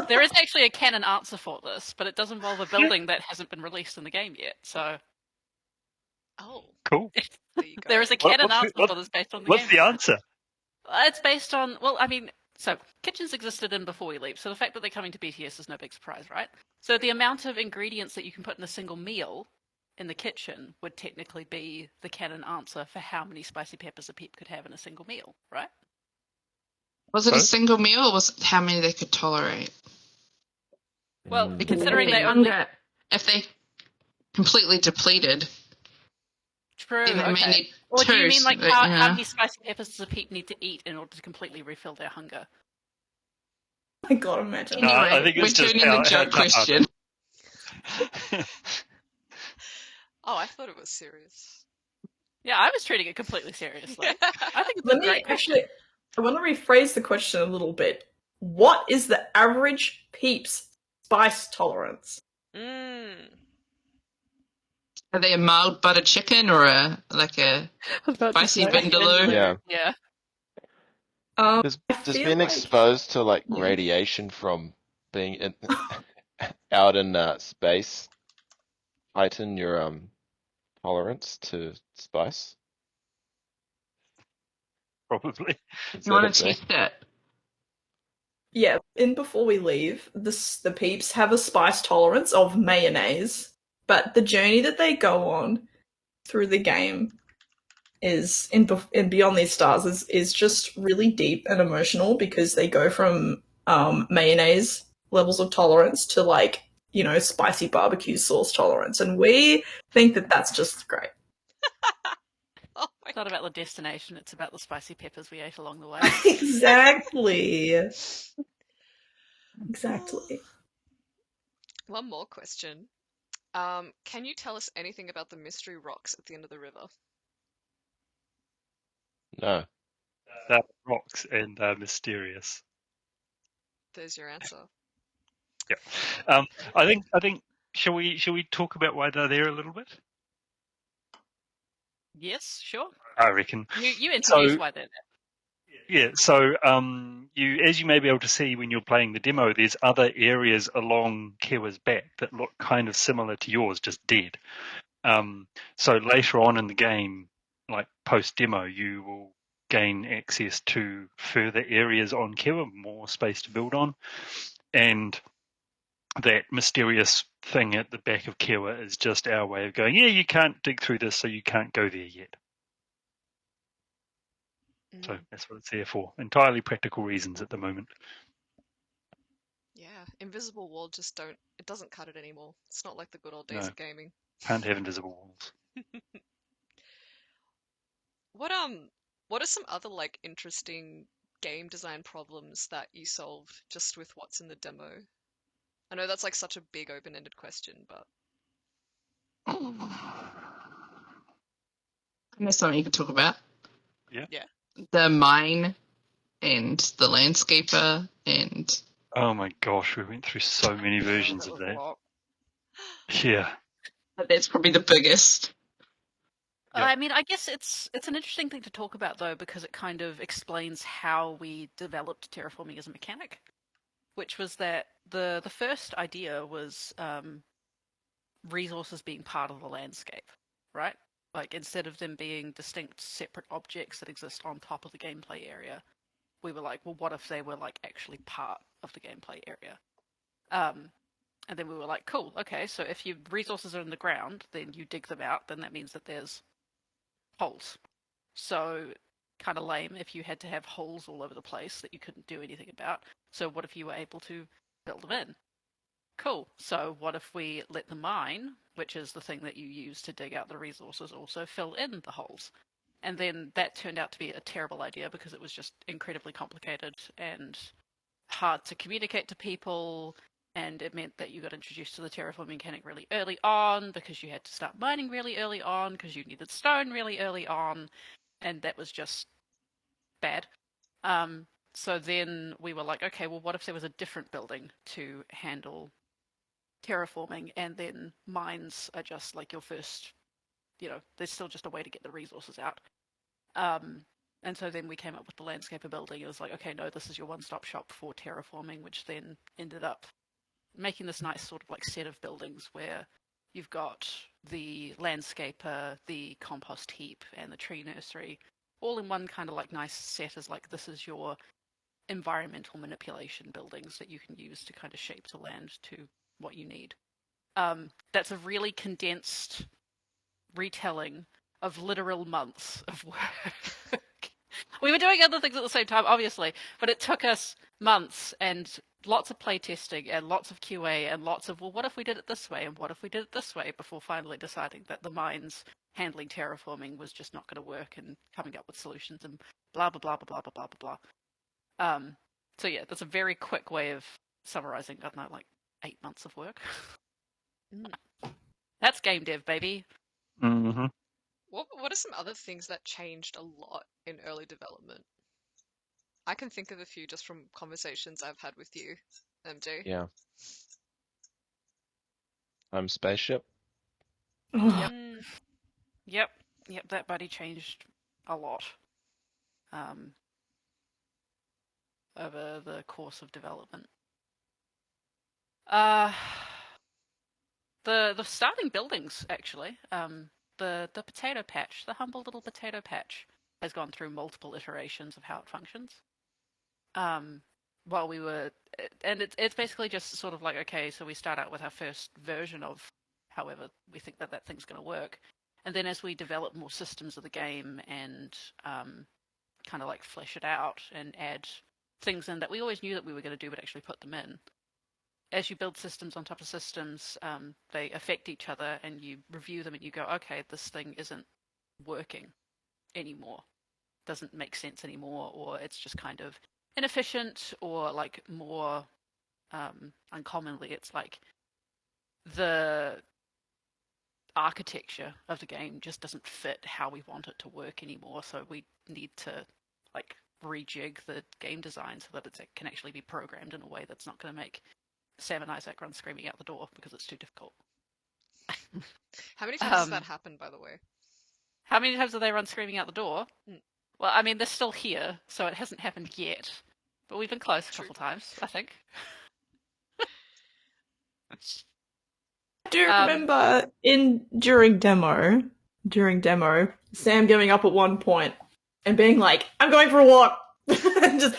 there is actually a canon answer for this, but it does involve a building that hasn't been released in the game yet. So, Oh, Cool. there you go. there is a canon what's answer the- for this based on the What's game. the answer? It's based on, so kitchens existed in Before We Leave, so the fact that they're coming to BTS is no big surprise, right? So the amount of ingredients that you can put in a single meal in the kitchen would technically be the canon answer for how many spicy peppers a peep could have in a single meal, right? Was it a Sorry? single meal or was it how many they could tolerate? Well, Mm. considering they only... If they completely depleted, True, then they may okay. need Or do you two, mean like so, how yeah. many spicy peppers does a peep need to eat in order to completely refill their hunger? I gotta imagine. No, I Anyway, think it's we're just turning the joke how tough are question. Oh, I thought it was serious. Yeah, I was treating it completely seriously. I think it's Let a me great question. actually. I want to rephrase the question a little bit. What is the average peeps spice tolerance? Mm. Are they a mild butter chicken or a spicy vindaloo? Yeah. Does being exposed to like radiation from being out in space heighten your tolerance to spice? Probably. You want to taste it? Yeah, in Before We Leave, the peeps have a spice tolerance of mayonnaise, but the journey that they go on through the game is in Beyond These Stars is just really deep and emotional because they go from mayonnaise levels of tolerance to like, you know, spicy barbecue sauce tolerance, and we think that that's just great. Oh It's not about the destination, it's about the spicy peppers we ate along the way. Exactly. Exactly. One more question. Can you tell us anything about the mystery rocks at the end of the river? No. They're rocks and they're mysterious. There's your answer. Yeah. I think shall we talk about why they're there a little bit? Yes, sure. I reckon. You introduce why they're there. Yeah, so as you may be able to see when you're playing the demo, there's other areas along Kewa's back that look kind of similar to yours, just dead. So later on in the game, like post-demo, you will gain access to further areas on Kewa, more space to build on. And that mysterious thing at the back of Kewa is just our way of going, yeah, you can't dig through this, so you can't go there yet. So that's what it's there for. Entirely practical reasons at the moment. Yeah, invisible wall it doesn't cut it anymore. It's not like the good old days of gaming. Can't have invisible walls. What are some other like interesting game design problems that you solved just with what's in the demo? I know that's like such a big open-ended question, but There's something you can talk about. Yeah. The mine and the landscaper and... Oh my gosh, we went through so many versions of that. Yeah. That's probably the biggest. Yep. I mean, I guess it's an interesting thing to talk about though, because it kind of explains how we developed terraforming as a mechanic, which was that the first idea was resources being part of the landscape, right? Like instead of them being distinct separate objects that exist on top of the gameplay area, we were like, well, what if they were like actually part of the gameplay area? And then we were like, cool, okay, so if your resources are in the ground, then you dig them out, then that means that there's holes. So kind of lame if you had to have holes all over the place that you couldn't do anything about. So what if you were able to build them in? Cool. So what if we let the mine, which is the thing that you use to dig out the resources, also fill in the holes? And then that turned out to be a terrible idea because it was just incredibly complicated and hard to communicate to people, and it meant that you got introduced to the terraforming mechanic really early on because you had to start mining really early on because you needed stone really early on, and that was just bad. So then we were like, okay, well, what if there was a different building to handle terraforming, and then mines are just like your first, there's still just a way to get the resources out. And so then we came up with the landscaper building. It was like, okay, no, this is your one-stop shop for terraforming, which then ended up making this nice sort of like set of buildings where you've got the landscaper, the compost heap, and the tree nursery all in one kind of like nice set as like, this is your environmental manipulation buildings that you can use to kind of shape the land to what you need. That's a really condensed retelling of literal months of work. We were doing other things at the same time, obviously, but it took us months and lots of playtesting and lots of QA and lots of, well, what if we did it this way and what if we did it this way, before finally deciding that the mines handling terraforming was just not going to work and coming up with solutions and blah, blah, blah, blah, blah, blah, blah, blah. So yeah, that's a very quick way of summarizing, I don't know, like 8 months of work. That's game dev, baby. Mm-hmm. What are some other things that changed a lot in early development? I can think of a few just from conversations I've had with you, MJ. Yeah. Spaceship. Yep. Yep. Yep. That buddy changed a lot over the course of development. The starting buildings actually. The potato patch, the humble little potato patch, has gone through multiple iterations of how it functions. While we were, and it's basically just sort of like, okay, so we start out with our first version of however we think that thing's going to work, and then as we develop more systems of the game and kind of like flesh it out and add things in that we always knew that we were going to do, but actually put them in. As you build systems on top of systems, they affect each other, and you review them, and you go, okay, this thing isn't working anymore, doesn't make sense anymore, or it's just kind of inefficient, or like more uncommonly, it's like the architecture of the game just doesn't fit how we want it to work anymore. So we need to like rejig the game design so that it can actually be programmed in a way that's not going to make Sam and Isaac run screaming out the door because it's too difficult. How many times has that happened, by the way? How many times have they run screaming out the door? Well, I mean, they're still here, so it hasn't happened yet. But we've been close a couple times, I think. I do remember during demo, Sam giving up at one point and being like, "I'm going for a walk," and just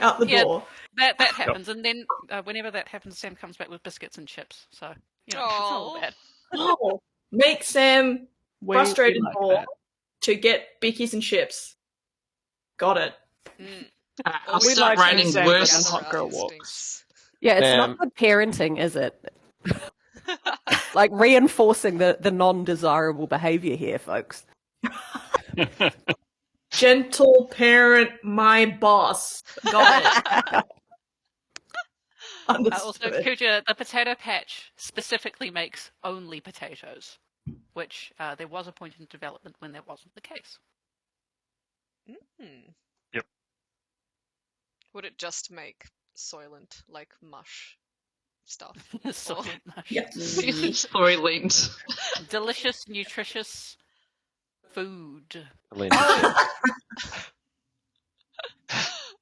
out the door. That happens, and then whenever that happens, Sam comes back with biscuits and chips. So it's not all bad. Oh, make Sam frustrated more to get bickies and chips. Got it. I'll start writing worse hot girl walks. Yeah, it's not good parenting, is it? Like reinforcing the non-desirable behavior here, folks. Gentle parent, my boss. Got it. Also, Kuja, the potato patch specifically makes only potatoes, which there was a point in development when that wasn't the case. Yep. Would it just make Soylent, like mush stuff? Soylent mush. Yes. Soylent. Delicious, nutritious food.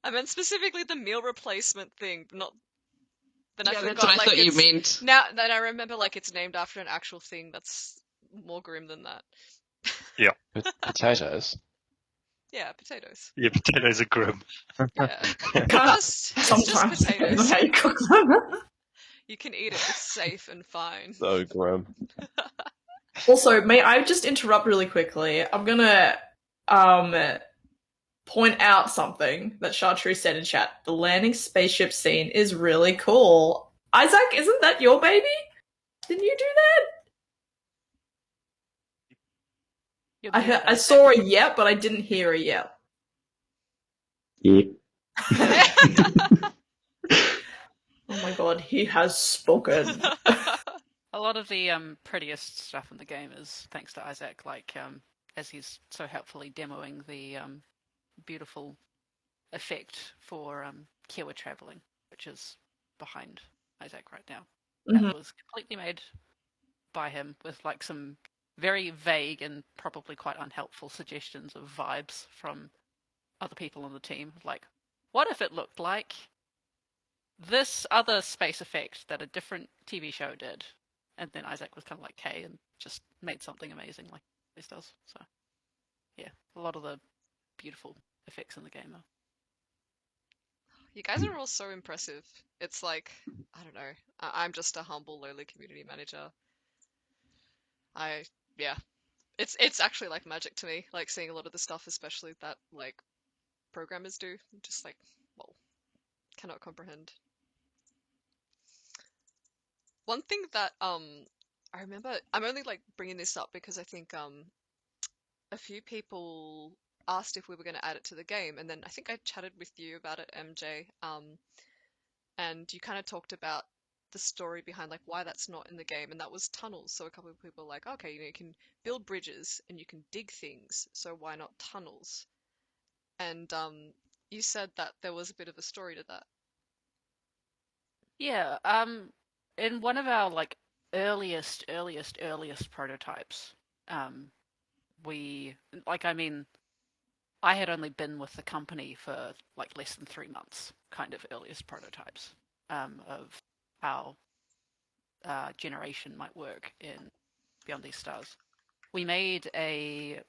I meant specifically the meal replacement thing, not. Then I forgot, that's what I thought you meant. Now that I remember, like it's named after an actual thing that's more grim than that. Yeah. Potatoes. Yeah, potatoes. Yeah, potatoes are grim. Yeah. Sometimes. Just potatoes. How you cook them. You can eat it. It's safe and fine. So grim. Also, may I just interrupt really quickly? I'm gonna point out something that Chartreuse said in chat. The landing spaceship scene is really cool. Isaac, isn't that your baby? Didn't you do that? I saw a yep, but I didn't hear a yep. Yep. Oh my god, he has spoken. A lot of the prettiest stuff in the game is thanks to Isaac, like as he's so helpfully demoing the beautiful effect for Kiwa traveling, which is behind Isaac right now. That was completely made by him with like some very vague and probably quite unhelpful suggestions of vibes from other people on the team. Like, what if it looked like this other space effect that a different TV show did? And then Isaac was kind of like, hey, and just made something amazing like this does. So, yeah, a lot of the beautiful effects in the game are. You guys are all so impressive. It's like, I don't know. I'm just a humble, lowly community manager. Yeah. It's actually like magic to me, like seeing a lot of the stuff, especially that like programmers do. I'm just like, well, cannot comprehend. One thing that I remember, I'm only like bringing this up because I think a few people asked if we were going to add it to the game, and then I think I chatted with you about it, MJ, and you kind of talked about the story behind like why that's not in the game, and that was tunnels. So a couple of people were like, okay, you can build bridges and you can dig things, so why not tunnels? And you said that there was a bit of a story to that. Yeah, in one of our like earliest prototypes, we I had only been with the company for like less than 3 months, kind of earliest prototypes of how generation might work in Beyond These Stars. We made a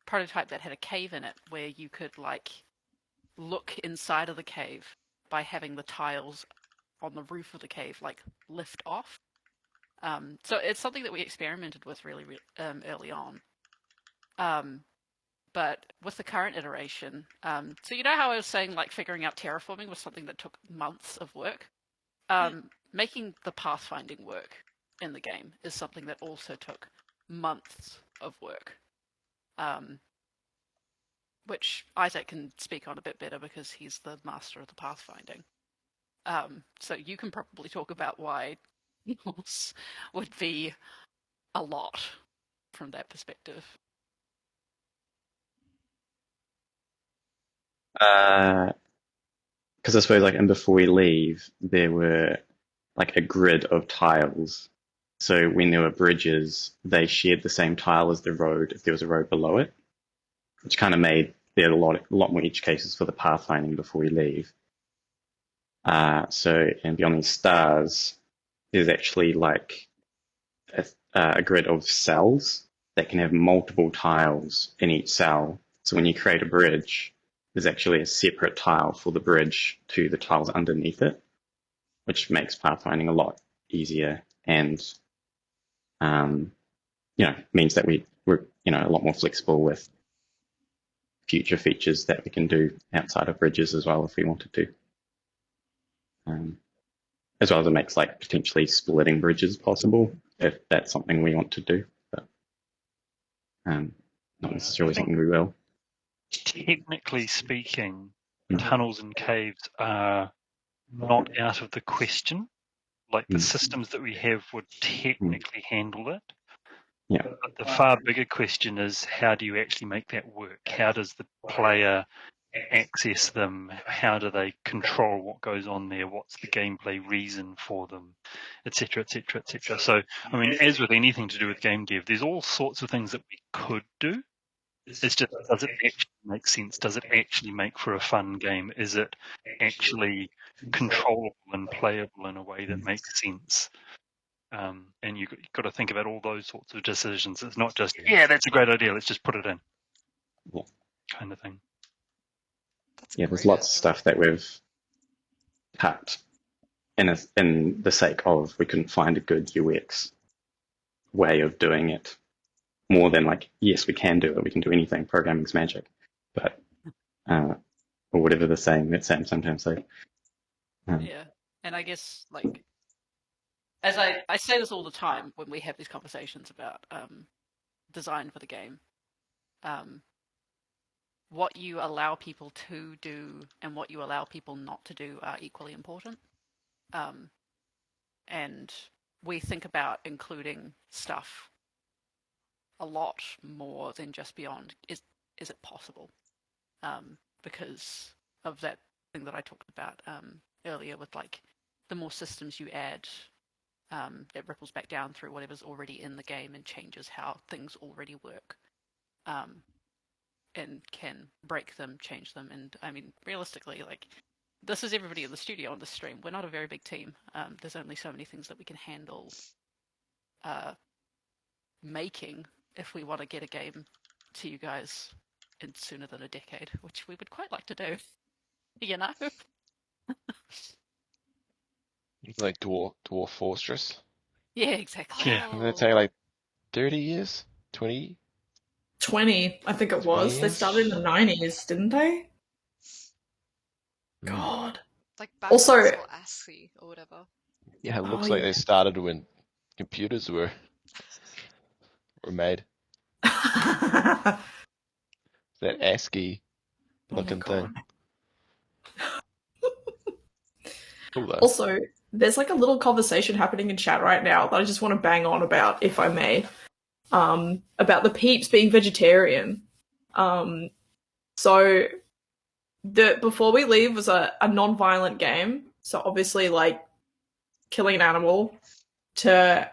prototype that had a cave in it where you could like look inside of the cave by having the tiles on the roof of the cave like lift off. So it's something that we experimented with really early on. But with the current iteration, so you know how I was saying like figuring out terraforming was something that took months of work? Making the pathfinding work in the game is something that also took months of work. Which Isaac can speak on a bit better because he's the master of the pathfinding. So you can probably talk about why Niels would be a lot from that perspective. Because I suppose like, and before we leave, there were like a grid of tiles. So when there were bridges, they shared the same tile as the road if there was a road below it, which kind of made there a lot more edge cases for the pathfinding before we leave. So in Beyond These Stars, there's actually like a grid of cells that can have multiple tiles in each cell. So when you create a bridge, there's actually a separate tile for the bridge to the tiles underneath it, which makes pathfinding a lot easier and, means that we're a lot more flexible with future features that we can do outside of bridges as well if we wanted to. As well as it makes like potentially splitting bridges possible if that's something we want to do, but not necessarily something we will. Technically speaking, tunnels and caves are not out of the question. Like the systems that we have would technically handle it. Yeah. But the far bigger question is, how do you actually make that work? How does the player access them? How do they control what goes on there? What's the gameplay reason for them? Etc., etc., etc. So, I mean, as with anything to do with game dev, there's all sorts of things that we could do. It's just, does it actually make sense? Does it actually make for a fun game? Is it actually controllable and playable in a way that makes sense? And you've got to think about all those sorts of decisions. It's not just, yeah, that's a great idea, let's just put it in, kind of thing. There's lots of stuff that we've cut in the sake of we couldn't find a good UX way of doing it. More than like, yes, we can do it, we can do anything, programming's magic. But, or whatever that Sam sometimes say. Yeah, and I guess like, as I say this all the time when we have these conversations about design for the game, what you allow people to do and what you allow people not to do are equally important. And we think about including stuff a lot more than just beyond is it possible? Because of that thing that I talked about earlier with like the more systems you add, it ripples back down through whatever's already in the game and changes how things already work. And can break them, change them. And I mean, realistically, like, this is everybody in the studio on the stream. We're not a very big team. There's only so many things that we can handle making if we want to get a game to you guys in sooner than a decade, which we would quite like to do. You know? Like Dwarf Fortress. Yeah, exactly. Yeah. Didn't it take like 30 years? 20? 20, I think it was. 20 They started in the 90s, didn't they? Mm. God. Like Also- backwards or ASCII or whatever. Yeah, it looks Oh, like yeah. they started when computers were made. That ASCII Oh my looking God. thing. Cool though. Also, there's like a little conversation happening in chat right now that I just want to bang on about, if I may, about the peeps being vegetarian. So the Before We Leave was a non-violent game, so obviously like killing an animal to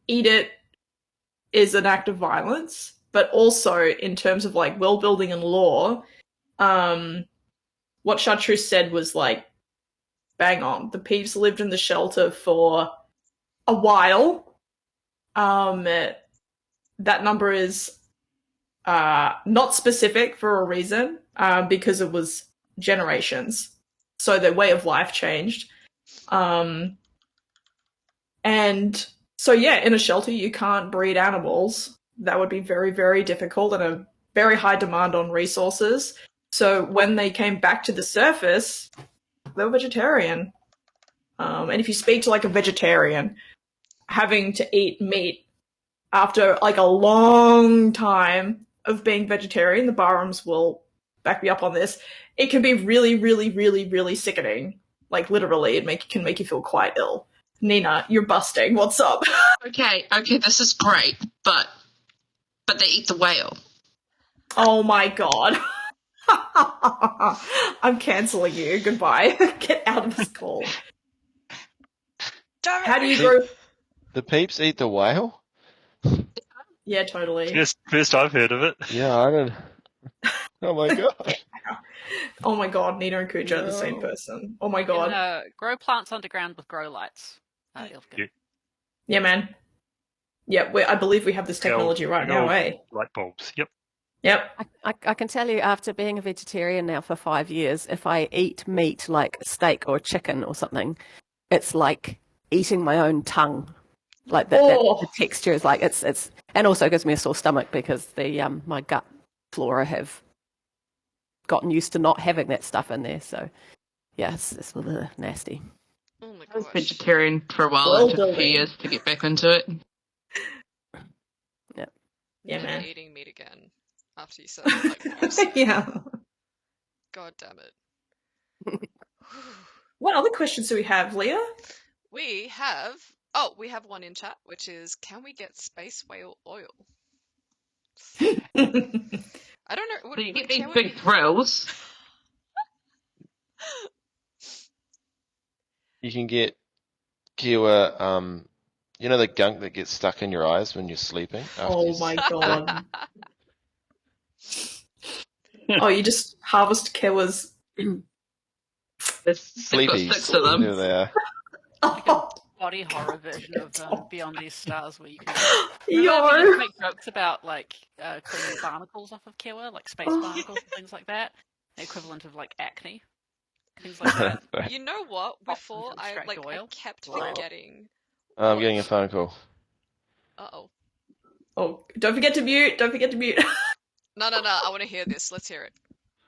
eat it is an act of violence, but also in terms of like world building and lore, what Chartreuse said was like bang on. The peeps lived in the shelter for a while. That number is not specific for a reason, because it was generations. So their way of life changed. And so, yeah, in a shelter, you can't breed animals. That would be very, very difficult and a very high demand on resources. So when they came back to the surface, they were vegetarian. And if you speak to like a vegetarian, having to eat meat after like a long time of being vegetarian, the Barhams will back me up on this, it can be really, really, really, really sickening. Like literally, it can make you feel quite ill. Nina, you're busting. What's up? Okay, this is great, but they eat the whale. Oh my god. I'm cancelling you. Goodbye. Get out of this call. How do you grow? The peeps eat the whale? Yeah, totally. First I've heard of it. Yeah, I don't. Oh my god. Oh my god, Nina and Kuja are the same person. Oh my god. Grow plants underground with grow lights. Yeah. Yeah, man. Yeah, I believe we have this technology right now, eh? Light bulbs, yep. Yep. I can tell you, after being a vegetarian now for 5 years, if I eat meat like steak or chicken or something, it's like eating my own tongue. Like the texture is like it's, and also gives me a sore stomach because my gut flora have gotten used to not having that stuff in there. So yeah, it's a little nasty. Oh my I was gosh. vegetarian for a while. It took a few years to get back into it. Yeah, Never man. eating meat again after you said it, like, yeah. God damn it. What other questions do we have, Leah? We have one in chat, which is, can we get space whale oil? I don't know. So you get these big thrills. You can get Kiwa, you know the gunk that gets stuck in your eyes when you're sleeping? Oh my god. Oh, you just harvest Kiwa's. There's Sleepy. got 6 of them. There they are. Oh, Body horror version of Beyond These Stars, where you can yo. make jokes about like cleaning barnacles off of Kiwa, like space barnacles and things like that. The equivalent of like acne, things like that. You know what? Before I extract oil. kept forgetting. I'm getting a phone call. Uh-oh. Oh, don't forget to mute. Don't forget to mute. No. I want to hear this. Let's hear it.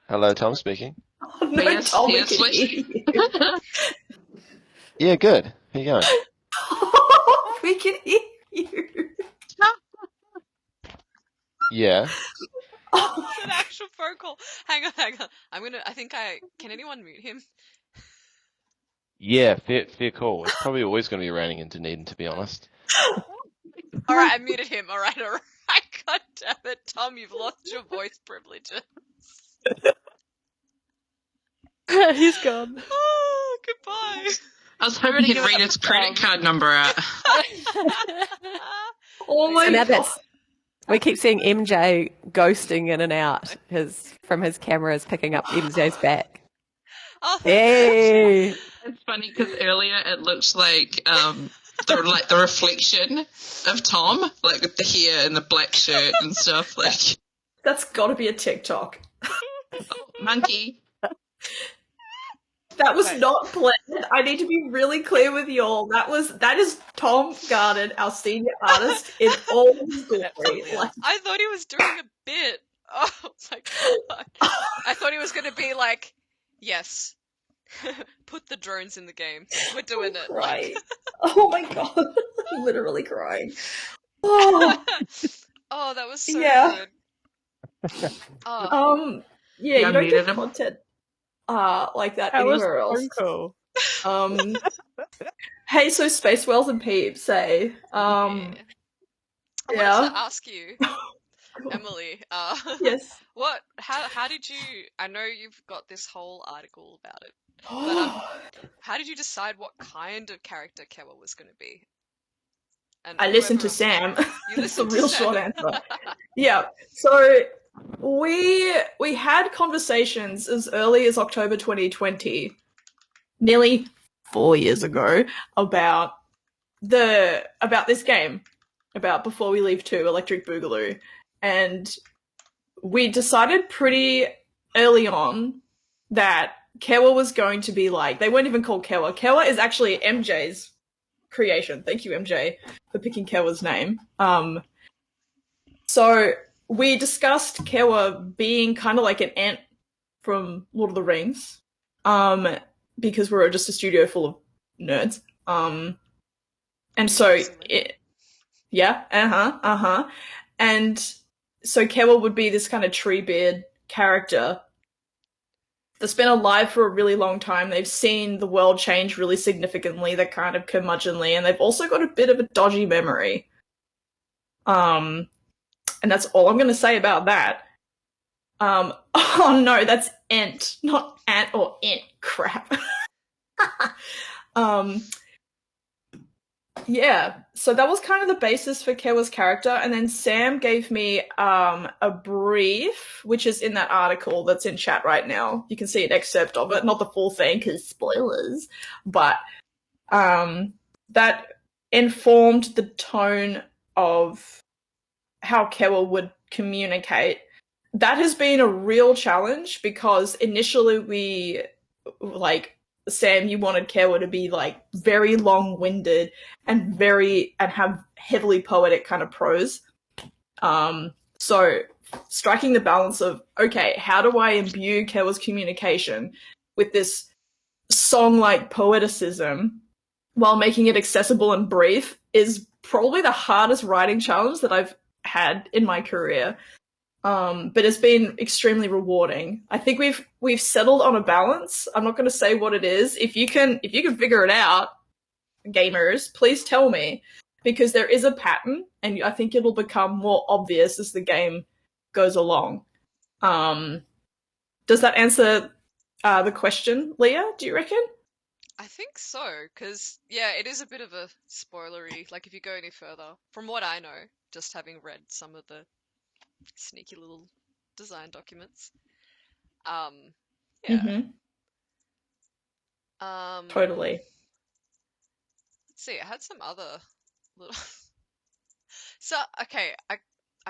Hello, Tom speaking. Oh, no, Yes, Tom, we yes, can hear you. Yeah, good. How you going? We can hear you. Yeah. It's an actual phone call. Hang on. Can anyone mute him? Yeah, fair call. It's probably always going to be raining in Dunedin, to be honest. Alright, I muted him. Alright. God damn it, Tom, you've lost your voice privileges. He's gone. Oh, goodbye. I was hoping he'd read his credit card number out. Oh my Now god. we keep seeing MJ ghosting in and out from his cameras picking up MJ's back. Oh, Hey. It's funny because earlier it looked like the reflection of Tom, like with the hair and the black shirt and stuff. Like That's gotta be a TikTok. monkey. That was not planned. I need to be really clear with y'all. That is Tom Garden, our senior artist, in all his glory. Like, I thought he was doing a bit. Oh my god. I thought he was going to be like, yes, put the drones in the game. We're doing it. crying. Oh my god. I'm literally crying. Oh, Oh, that was so Yeah. good. Oh, yeah, you don't muted get him. content. like that That was anywhere so else. cool. Hey, so space whales and peeps, say. I wanted to ask you, Emily, Yes. how did you, I know you've got this whole article about it, but how did you decide what kind of character Kewa was going to be? And I listened to Sam. It's a real short answer. Yeah. So we had conversations as early as October 2020, nearly 4 years ago, about this game, about Before We Leave 2, Electric Boogaloo. And we decided pretty early on that Kewa was going to be like, they weren't even called Kewa. Kewa is actually MJ's creation. Thank you, MJ, for picking Kewa's name. So we discussed Kewa being kind of like an ant from Lord of the Rings, because we're just a studio full of nerds. And so and so Kewa would be this kind of Treebeard character that's been alive for a really long time. They've seen the world change really significantly. They're kind of curmudgeonly, and they've also got a bit of a dodgy memory. And that's all I'm going to say about that. Oh no, that's Ent, not Ant or Ent. Crap. Yeah, so that was kind of the basis for Kewa's character, and then Sam gave me a brief, which is in that article that's in chat right now. You can see an excerpt of it, not the full thing, because spoilers, but that informed the tone of how Kewa would communicate. That has been a real challenge, because initially we, like, Sam, you wanted Kewa to be like very long-winded and have heavily poetic kind of prose. So striking the balance of, okay, how do I imbue Kewa's communication with this song-like poeticism while making it accessible and brief is probably the hardest writing challenge that I've had in my career. But it's been extremely rewarding. I think we've settled on a balance. I'm not going to say what it is. If you can figure it out, gamers, please tell me, because there is a pattern, and I think it'll become more obvious as the game goes along. Does that answer the question, Leah? Do you reckon? I think so, because, yeah, it is a bit of a spoilery, like, if you go any further. From what I know, just having read some of the sneaky little design documents. Yeah. Mm-hmm. Totally. Let's see, I had some other little... So, okay, I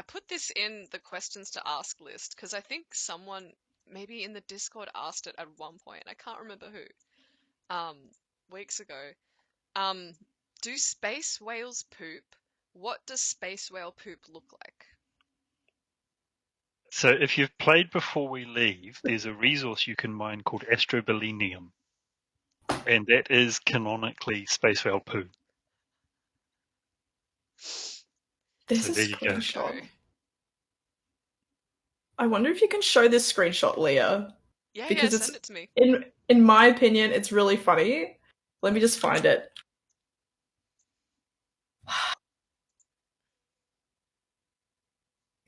put this in the questions to ask list, because I think someone, maybe in the Discord, asked it at one point. I can't remember who. Weeks ago. Do space whales poop? What does space whale poop look like? So if you've played Before We Leave, there's a resource you can mine called Astrobilinium, and that is canonically space whale poo. There's So a there you go. screenshot. I wonder if you can show this screenshot, Leah. Yeah, because yeah, it's, send it to me. In my opinion, it's really funny. Let me just find it.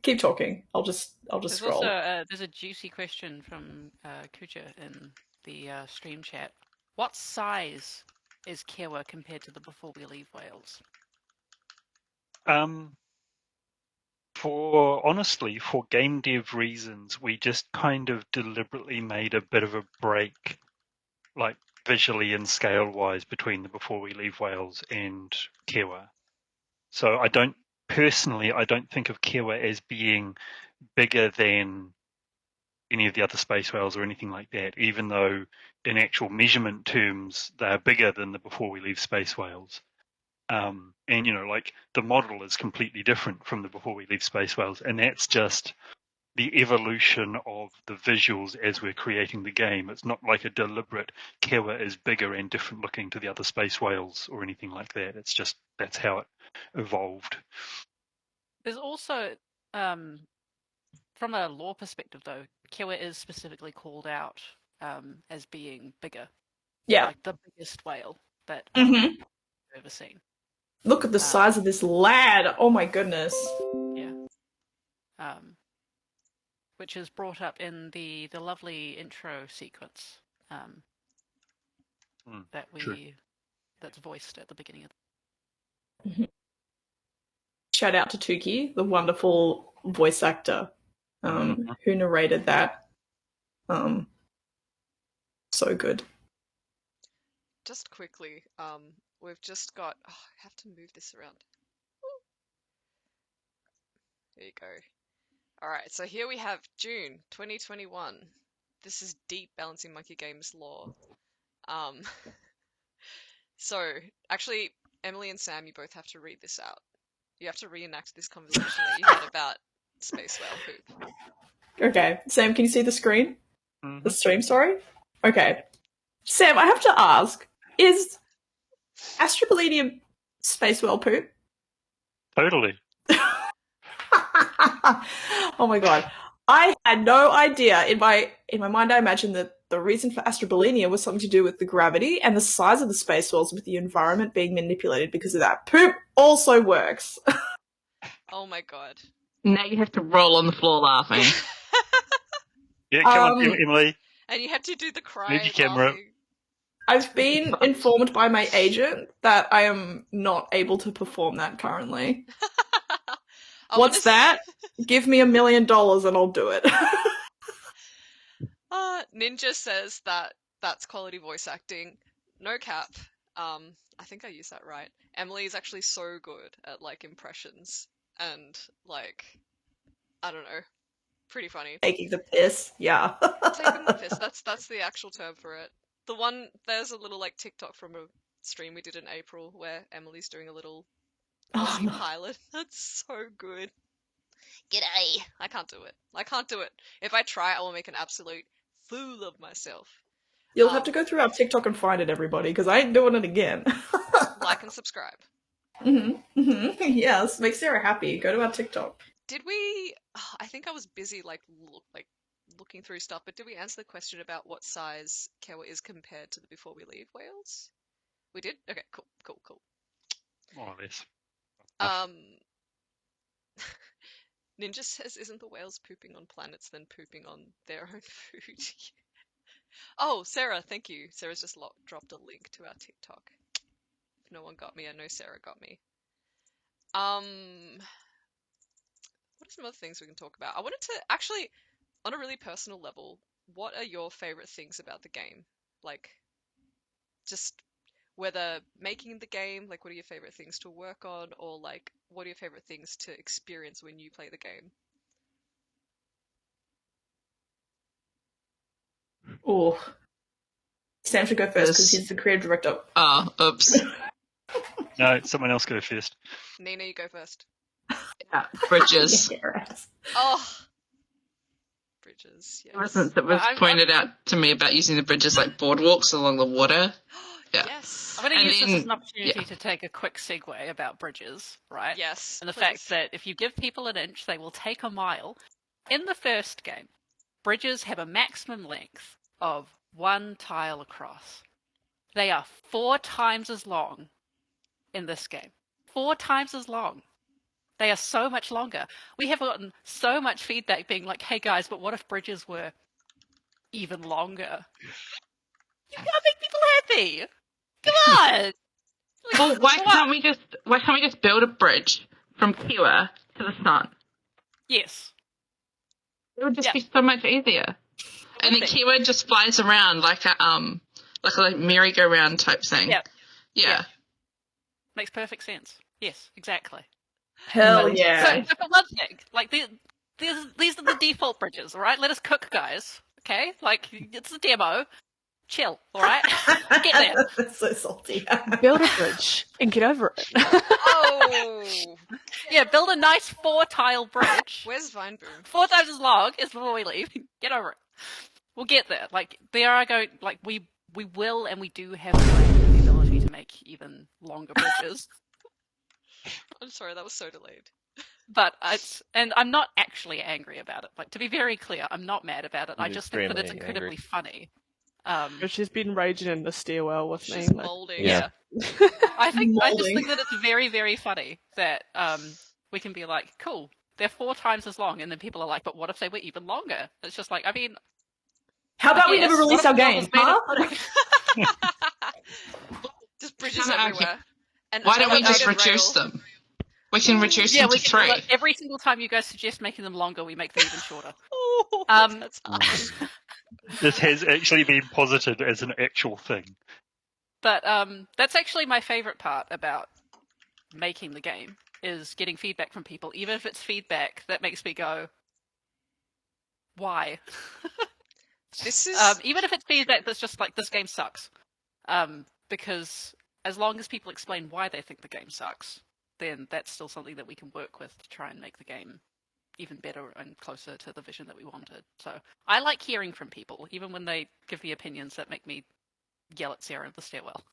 Keep talking. I'll just There's scroll. also there's a juicy question from Kuja in the stream chat. What size is Kewa compared to the Before We Leave whales? Honestly, for game dev reasons, we just kind of deliberately made a bit of a break, like visually and scale-wise, between the Before We Leave whales and Kewa. So I don't think of Kewa as being bigger than any of the other space whales or anything like that, even though in actual measurement terms, they're bigger than the Before We Leave space whales. And, like the model is completely different from the Before We Leave space whales. And that's just the evolution of the visuals as we're creating the game. It's not like a deliberate Kewa is bigger and different looking to the other space whales or anything like that. It's just, that's how it evolved. There's also, from a lore perspective though, Kewa is specifically called out as being bigger, Yeah. like the biggest whale that Mhm. I've ever seen. Look at the size of this lad. Oh my goodness. Yeah. Which is brought up in the lovely intro sequence that's voiced at the beginning of Shout out to Tuki, the wonderful voice actor who narrated that. So good. Just quickly, we've just got. Oh, I have to move this around. There you go. All right, so here we have June 2021. This is deep Balancing Monkey Games lore. So actually, Emily and Sam, you both have to read this out. You have to reenact this conversation that you had about space whale poop. Okay, Sam, can you see the screen? Mhm. The stream, sorry? Okay. Sam, I have to ask, is Astrobolinium space whale poop? Totally. Oh my god. I had no idea. In my mind, I imagined that the reason for Astrobolenia was something to do with the gravity and the size of the space whales with the environment being manipulated because of that. Poop also works. Oh my god. Now you have to roll on the floor laughing. Yeah, come on, Emily. And you had to do the cry Need your camera. laughing. I've been informed by my agent that I am not able to perform that currently. What's that? Give me $1 million and I'll do it. Ninja says that that's quality voice acting. No cap. I think I used that right. Emily is actually so good at like impressions and like I don't know, pretty funny. Taking the piss, yeah. Taking the piss. That's the actual term for it. There's a little like TikTok from a stream we did in April where Emily's doing a little Aussie pilot. That's so good. G'day. I can't do it. If I try, I will make an absolute fool of myself. You'll have to go through our TikTok and find it, everybody, because I ain't doing it again. Like and subscribe. Yes, make Sarah happy. Go to our TikTok. Did we? I think I was busy looking through stuff, but did we answer the question about what size Kewa is compared to the Before We Leave whales? We did? Okay, cool. More or less. Ninja says, isn't the whales pooping on planets then pooping on their own food? Oh, Sarah, thank you. Sarah's just dropped a link to our TikTok. If no one got me, I know Sarah got me. What are some other things we can talk about? I wanted to, actually, on a really personal level, what are your favorite things about the game? Like, just whether making the game, like what are your favorite things to work on, or like what are your favorite things to experience when you play the game? Oh, Sam should go first because he's the creative director. Oh, oops. No, someone else go first. Nina, you go first. Bridges. Oh, bridges. Yes. It was pointed out to me about using the bridges like boardwalks along the water. Yeah. Yes. I'm going to use this as an opportunity to take a quick segue about bridges, right? Yes. And the fact that if you give people an inch, they will take a mile. In the first game, bridges have a maximum length of 1 tile across. They are 4 times as long in this game. 4 times as long. They are so much longer. We have gotten so much feedback being like, hey guys, but what if bridges were even longer? You can't make people happy! Come on! Well, why can't we just build a bridge from Kiwa to the sun? Yes. It would just be so much easier. And then Kiwa just flies around like a merry-go-round type thing. Yeah. Makes perfect sense. Yes, exactly. Hell yeah. So for one thing, like these are the default bridges, all right? Let us cook, guys. Okay? Like it's a demo. Chill, all right? Get there. That's so salty. Build a bridge and get over it. Oh. Yeah, build a nice 4-tile bridge. Where's Vineboom? 4 times as long as before we leave. Get over it. We'll get there. Like there are we will and we do have the ability to make even longer bridges. I'm sorry, that was so delayed. But and I'm not actually angry about it. Like to be very clear, I'm not mad about it. I just think that it's incredibly funny. But she's been raging in the stairwell with me. She's like- molding. Yeah. Yeah. I just Molding. think that it's very, very funny that we can be like, cool, they're 4 times as long, and then people are like, but what if they were even longer? It's just like, I mean, How about we yes, never what release if our the world game? was made of- Huh? Just bridges Kinda everywhere. And Why don't we just outdated reduce rail. them? We can reduce yeah, them we to can, 3. like, every single time you guys suggest making them longer, we make them even shorter. Oh, Um, that's harsh. This has actually been posited as an actual thing. But that's actually my favorite part about making the game, is getting feedback from people, even if it's feedback that makes me go, why? This is Even if it's feedback that's just like, this game sucks. Because as long as people explain why they think the game sucks, then that's still something that we can work with to try and make the game even better and closer to the vision that we wanted. So I like hearing from people, even when they give me opinions that make me yell at Sarah in the stairwell.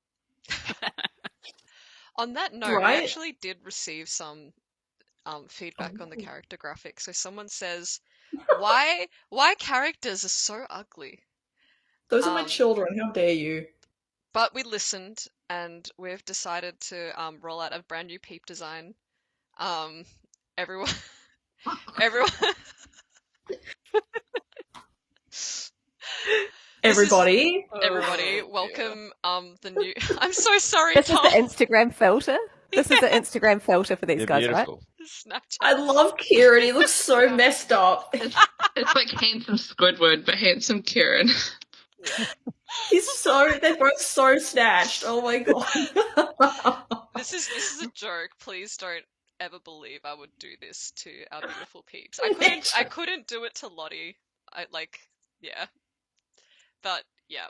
on that note, we Right. actually did receive some feedback on the character graphics. So someone says, why characters are so ugly? Those are my Um, children. How dare you? But we listened, and we've decided to roll out a brand new peep design. Everyone, everyone. Everybody. Everybody, Oh, welcome the new. I'm so sorry, This is Tom. the Instagram filter. This is the Instagram filter for these They're guys, right? beautiful. Snapchat. I love Kieran. He looks so messed up. It's like handsome Squidward, but handsome Kieran. They're both so snatched. Oh my god. This is a joke. Please don't ever believe I would do this to our beautiful peeps. I couldn't do it to Lottie. Yeah. But yeah.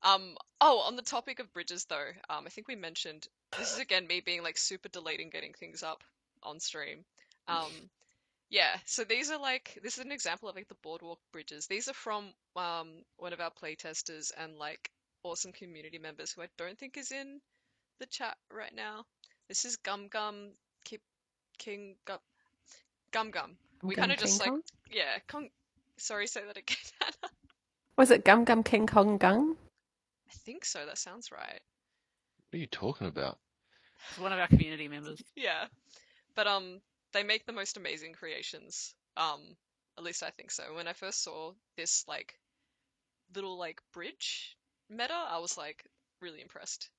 Oh, on the topic of bridges though, I think we mentioned this is again me being like super delayed in getting things up on stream. Yeah, so this is an example of like the boardwalk bridges. These are from one of our playtesters and like awesome community members who I don't think is in the chat right now. This is Gum Gum Kip King Gum Gum Gum. We kind of King just like Kong? sorry, say that again. Hannah. Was it Gum Gum King Kong Gung? I think so. That sounds right. What are you talking about? It's one of our community members. Yeah, but they make the most amazing creations. At least I think so. When I first saw this like little like bridge meta, I was like really impressed.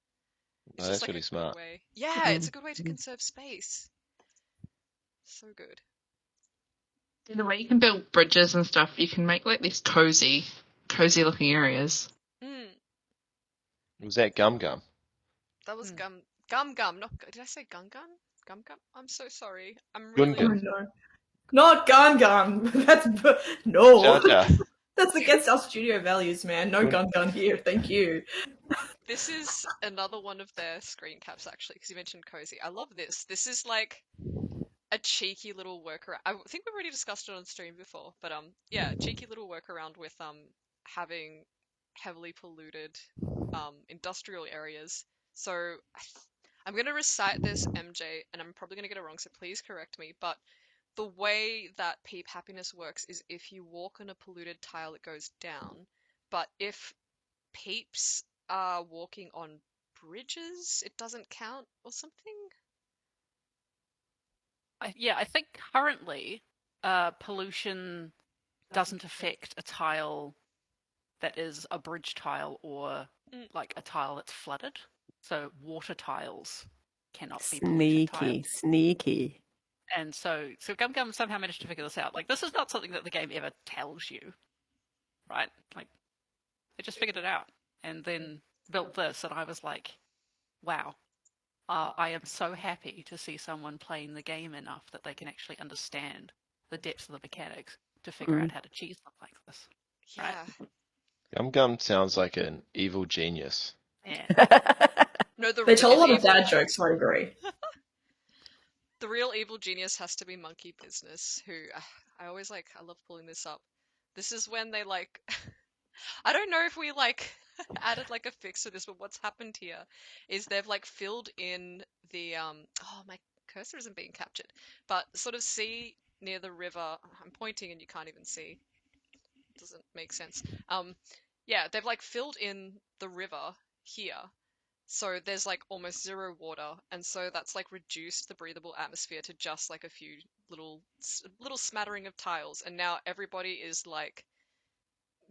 It's Oh, just that's like really a smart. good way. Yeah, it's a good way to conserve space. So good. The way you can build bridges and stuff, you can make like these cozy looking areas. Mm, Was that Gum Gum? that was Mm. Gum Gum. Not did I say Gun Gun? Gum Gum. I'm so sorry. I'm Gun really. Oh Gun. no. Not Gun Gun. No. Jar Jar. That's against our studio values, man. No Gun Gun here. Thank you. This is another one of their screen caps actually, because you mentioned cozy. I love this. This is like a cheeky little workaround. I think we've already discussed it on stream before, but yeah, cheeky little workaround with having heavily polluted industrial areas. So I'm gonna recite this, MJ, and I'm probably gonna get it wrong, so please correct me. But the way that peep happiness works is if you walk on a polluted tile, it goes down. But if peeps are walking on bridges, it doesn't count or something. I think currently pollution doesn't affect a tile that is a bridge tile or like a tile that's flooded. So water tiles cannot be pollution tiles. Sneaky. And so Gum Gum somehow managed to figure this out. Like, this is not something that the game ever tells you, right? Like, it just figured it out and then built this, and I was like, wow. I am so happy to see someone playing the game enough that they can actually understand the depths of the mechanics to figure out how to cheese them like this. Yeah. Gum Gum sounds like an evil genius. Yeah. No, They tell a lot of dad jokes, so I agree. The real evil genius has to be Monkey Business, who I always like. I love pulling this up. This is when they like. I don't know if we like added like a fix to this, but what's happened here is they've like filled in the Oh, my cursor isn't being captured, but sort of see near the river. I'm pointing and you can't even see. Doesn't make sense. yeah, they've like filled in the river here. So there's like almost zero water, and so that's like reduced the breathable atmosphere to just like a few little smattering of tiles, and now everybody is like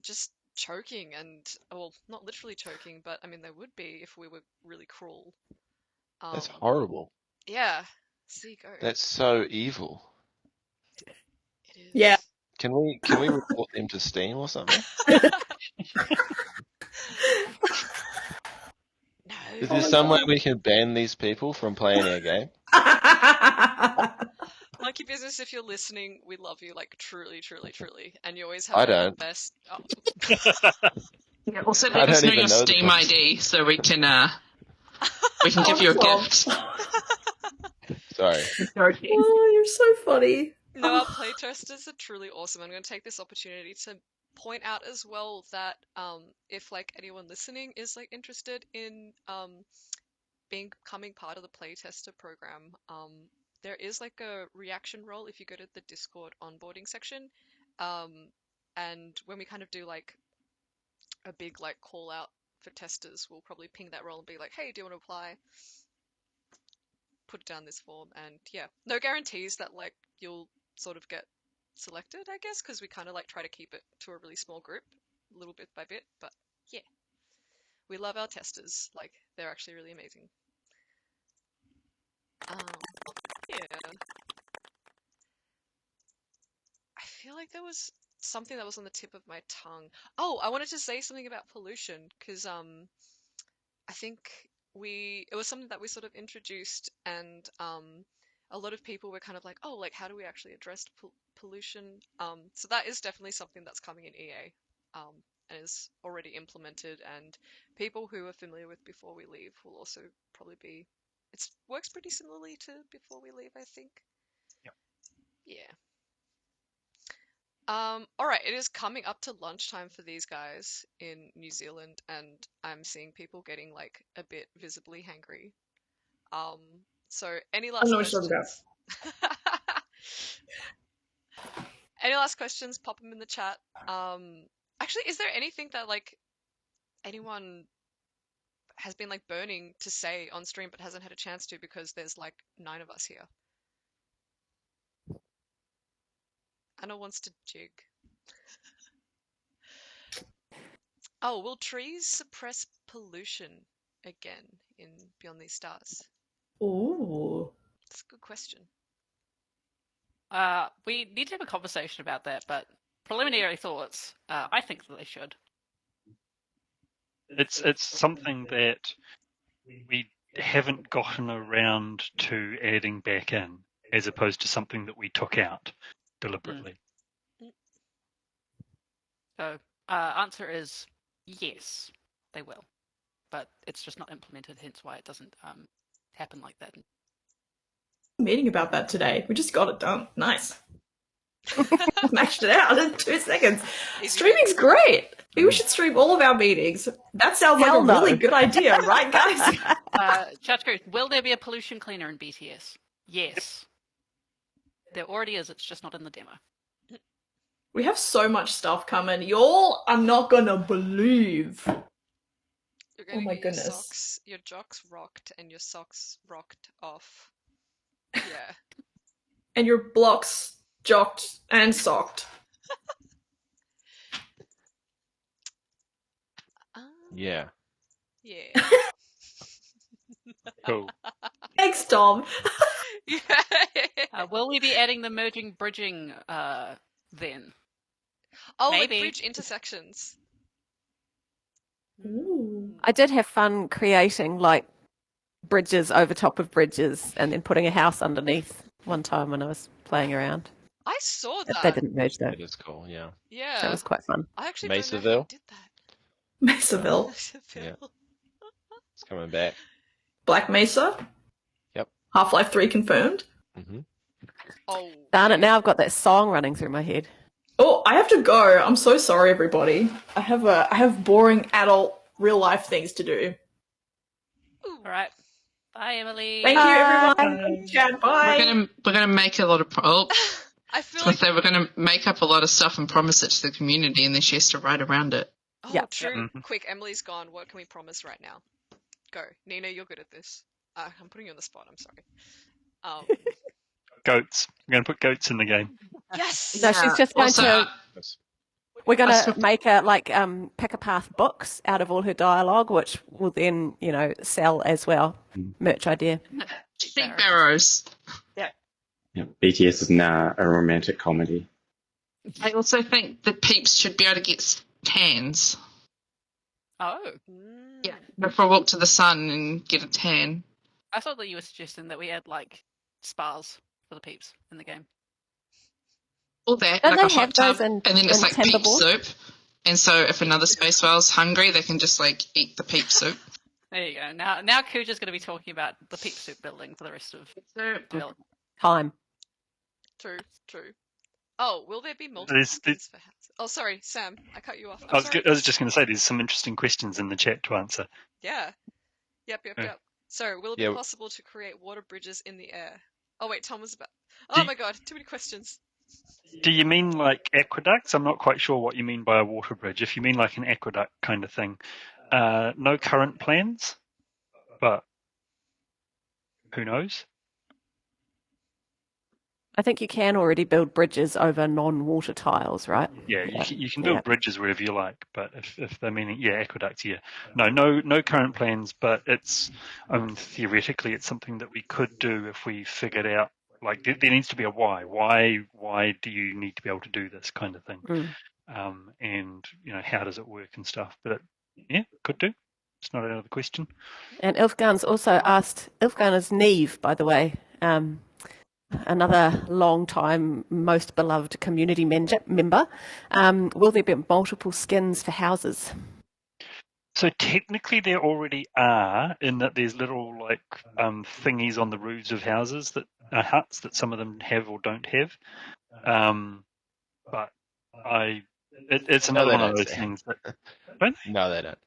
just choking and, well, not literally choking, but I mean they would be if we were really cruel. That's horrible. Yeah. See, go. That's so evil. It is. Yeah. Can we report them to Steam or something? No. Is there some way we can ban these people from playing our game? Monkey Business, if you're listening, we love you, like truly, truly, truly, and you always I have like, don't. the best. Oh. Yeah, also I let us don't know even your know the Steam books. ID so we can give you a gift. Sorry. Oh, you're so funny. No, our playtesters are truly awesome. I'm going to take this opportunity to point out as well that if like anyone listening is like interested in becoming part of the playtester program, there is like a reaction role if you go to the Discord onboarding section, and when we kind of do like a big like call out for testers, we'll probably ping that role and be like, hey, do you want to apply? Put down this form, and yeah, no guarantees that like you'll sort of get selected, I guess, because we kind of like try to keep it to a really small group, little bit by bit, but yeah, we love our testers, like they're actually really amazing. Yeah, I feel like there was something that was on the tip of my tongue. Oh, I wanted to say something about pollution, because I think it was something that we sort of introduced, and a lot of people were kind of like, oh, like how do we actually address pollution? So that is definitely something that's coming in EA, and is already implemented, and people who are familiar with Before We Leave will also probably be. It works pretty similarly to Before We Leave, I think. Yep. Yeah. All right, it is coming up to lunchtime for these guys in New Zealand, and I'm seeing people getting like a bit visibly hangry. So any last know what you're talking questions? Any last questions? Pop them in the chat. Actually, is there anything that like anyone has been like burning to say on stream but hasn't had a chance to because there's like 9 of us here? Anna wants to jig. Oh, will trees suppress pollution again in Beyond These Stars? Ooh. That's a good question. We need to have a conversation about that, but preliminary thoughts, I think that they should. It's something that we haven't gotten around to adding back in, as opposed to something that we took out deliberately. So, answer is yes, they will, but it's just not implemented. Hence why it doesn't happen like that. Meeting about that today. We just got it done. Nice. Mashed it out in 2 seconds. Streaming's great. Maybe we should stream all of our meetings. That sounds like a really good idea, right, guys? Chachku, will there be a pollution cleaner in BTS? Yes. There already is. It's just not in the demo. We have so much stuff coming. Y'all are not gonna believe. You're gonna Oh my get goodness. your jocks rocked and your socks rocked off. Yeah. And your blocks jocked and socked. Yeah. Yeah. Cool. Thanks, Tom. Will we be adding the merging bridging then? Oh, Maybe. like bridge intersections. Ooh. I did have fun creating like bridges over top of bridges and then putting a house underneath one time when I was playing around. I saw that. They didn't merge though. It is cool, yeah. Yeah. That was quite fun. I actually don't know Masaville? how I did that. Mesaville. Yeah. It's coming back. Black Mesa. Yep. Half-Life 3 confirmed. Mm-hmm. Oh. Darn it, now I've got that song running through my head. Oh, I have to go. I'm so sorry, everybody. I have boring adult real life things to do. All right. Bye, Emily. Thank you, everyone. Chad, bye. We're gonna make a lot of. I feel we're gonna make up a lot of stuff and promise it to the community, and then she has to write around it. Oh, Yeah. true. Mhm. Quick, Emily's gone. What can we promise right now? Go. Nina, you're good at this. I'm putting you on the spot. I'm sorry. Goats. I'm going to put goats in the game. Yes! No, she's just going Also, to. We're going I to sw- make her pick a path books out of all her dialogue, which will then sell as well. Merch idea. sheep barrows. Yeah, BTS is now a romantic comedy. I also think the peeps should be able to get tans. Oh, Yeah, go for a walk to the sun and get a tan. I thought that you were suggesting that we add like spas for the peeps in the game. All that, Don't like a they hot have tub, those in- and then it's in like peep Timberboard? soup. And so if another space whale's hungry, they can just like eat the peep soup. There you go. Now Kuja's going to be talking about the peep soup building for the rest of development. Time. True. Oh, will there be multiple There's- keys for houses? Oh, sorry, Sam. I cut you off. I was, sorry. I was just going to say there's some interesting questions in the chat to answer. Yeah. Yep. Yeah. So, will it be Yeah. possible to create water bridges in the air? Oh, wait, Tom was about... Do Oh you- my god, too many questions. Do you mean like aqueducts? I'm not quite sure what you mean by a water bridge. If you mean like an aqueduct kind of thing, no current plans, but who knows? I think you can already build bridges over non-water tiles, right? Yeah, you can build Yeah. bridges wherever you like, but if they're meaning aqueducts, no current plans, but it's theoretically it's something that we could do if we figured out like there needs to be a why. Why do you need to be able to do this kind of thing? And how does it work and stuff? But could do. It's not another question. And Ilfgan's also asked. Ilfgan is Neve, by the way. Another long-time, most beloved community member. Will there be multiple skins for houses? So technically there already are, in that there's little like thingies on the roofs of houses that are huts that some of them have or don't have. But it's No, another they one of don't, those Sam. things that don't they? No, they don't.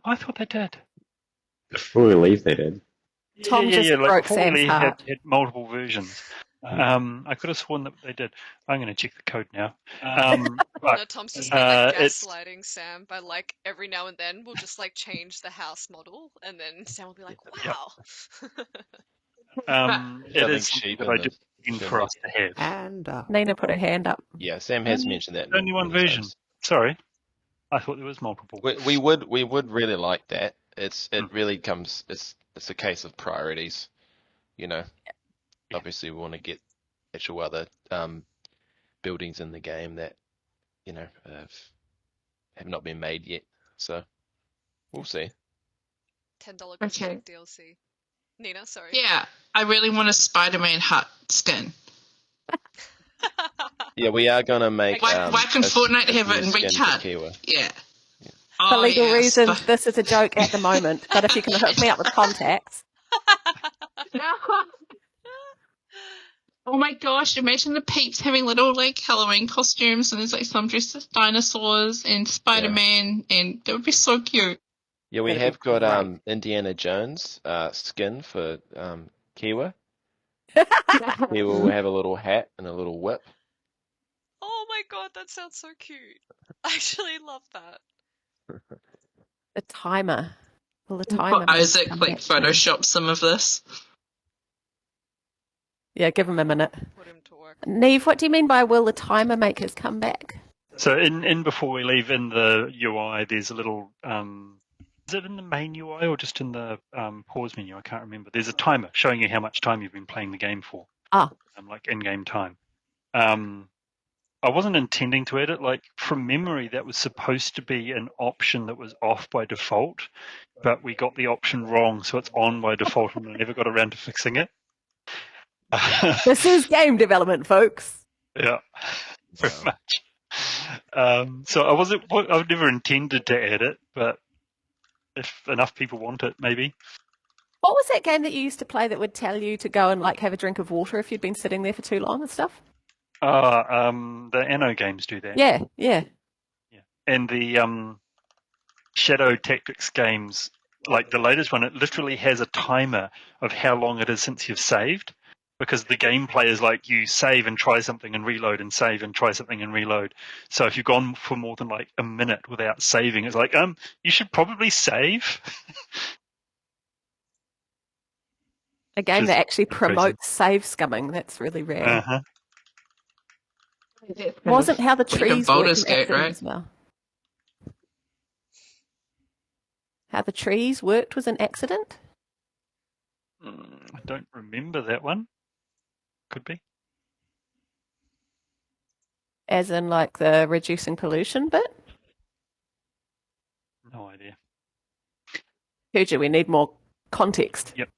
I thought they did. Before we leave, they did. Tom just Like broke before Sam's we heart. had multiple versions. I could have sworn that they did. I'm going to check the code now. But No, Tom's just been like it's gaslighting Sam by like every now and then we'll just like change the house model and then Sam will be like, Yep. wow. it Having is something sheep that in I the just mean for symbol. us to have. And Nina put her hand up. Yeah, Sam has mentioned that. Only one many version. times. Sorry, I thought there was multiple. We would really like that. It really comes. It's a case of priorities. Obviously we want to get actual other buildings in the game that have not been made yet. So we'll see. $10 Okay. DLC. Nina, sorry. Yeah, I really want a Spider-Man hut skin. Yeah, we are gonna make. Why can Fortnite a have it new in skin for recut? Kiwa. Yeah. For Oh, legal yes. reasons, this is a joke at the moment. But if you can hook me up with contacts, Oh my gosh, imagine the peeps having little like Halloween costumes and there's like some dressed as dinosaurs and Spider-Man and that would be so cute. Yeah, we That'd have be got great. Indiana Jones skin for Kiwa. Kiwa will have a little hat and a little whip. Oh my god, that sounds so cute. I actually love that. the timer. Will the Put timer make Isaac come like back soon? Photoshop some of this. Yeah, give him a minute. Put him to work. Neve, what do you mean by will the timer make his comeback? So in before we leave in the UI, there's a little. Is it in the main UI or just in the pause menu? I can't remember. There's a timer showing you how much time you've been playing the game for. Ah. Like in-game time. I wasn't intending to edit. Like from memory, that was supposed to be an option that was off by default, but we got the option wrong, so it's on by default, and I never got around to fixing it. This is game development, folks. Yeah, very much. So I've never intended to edit, but if enough people want it, maybe. What was that game that you used to play that would tell you to go and like have a drink of water if you'd been sitting there for too long and stuff? The Anno games do that. Yeah, yeah. And the Shadow Tactics games, like the latest one, it literally has a timer of how long it is since you've saved. because the gameplay is like you save and try something and reload and save and try something and reload. So if you've gone for more than like a minute without saving, it's like, you should probably save. A game Which that is actually crazy. promotes save scumming. That's really rare. Uh-huh. Wasn't how the what you have trees worked Baldur's an Gate, accident right? as well. How the trees worked was an accident? I don't remember that one. Could be. As in, like, the reducing pollution bit? No idea. Huja, we need more context. Yep.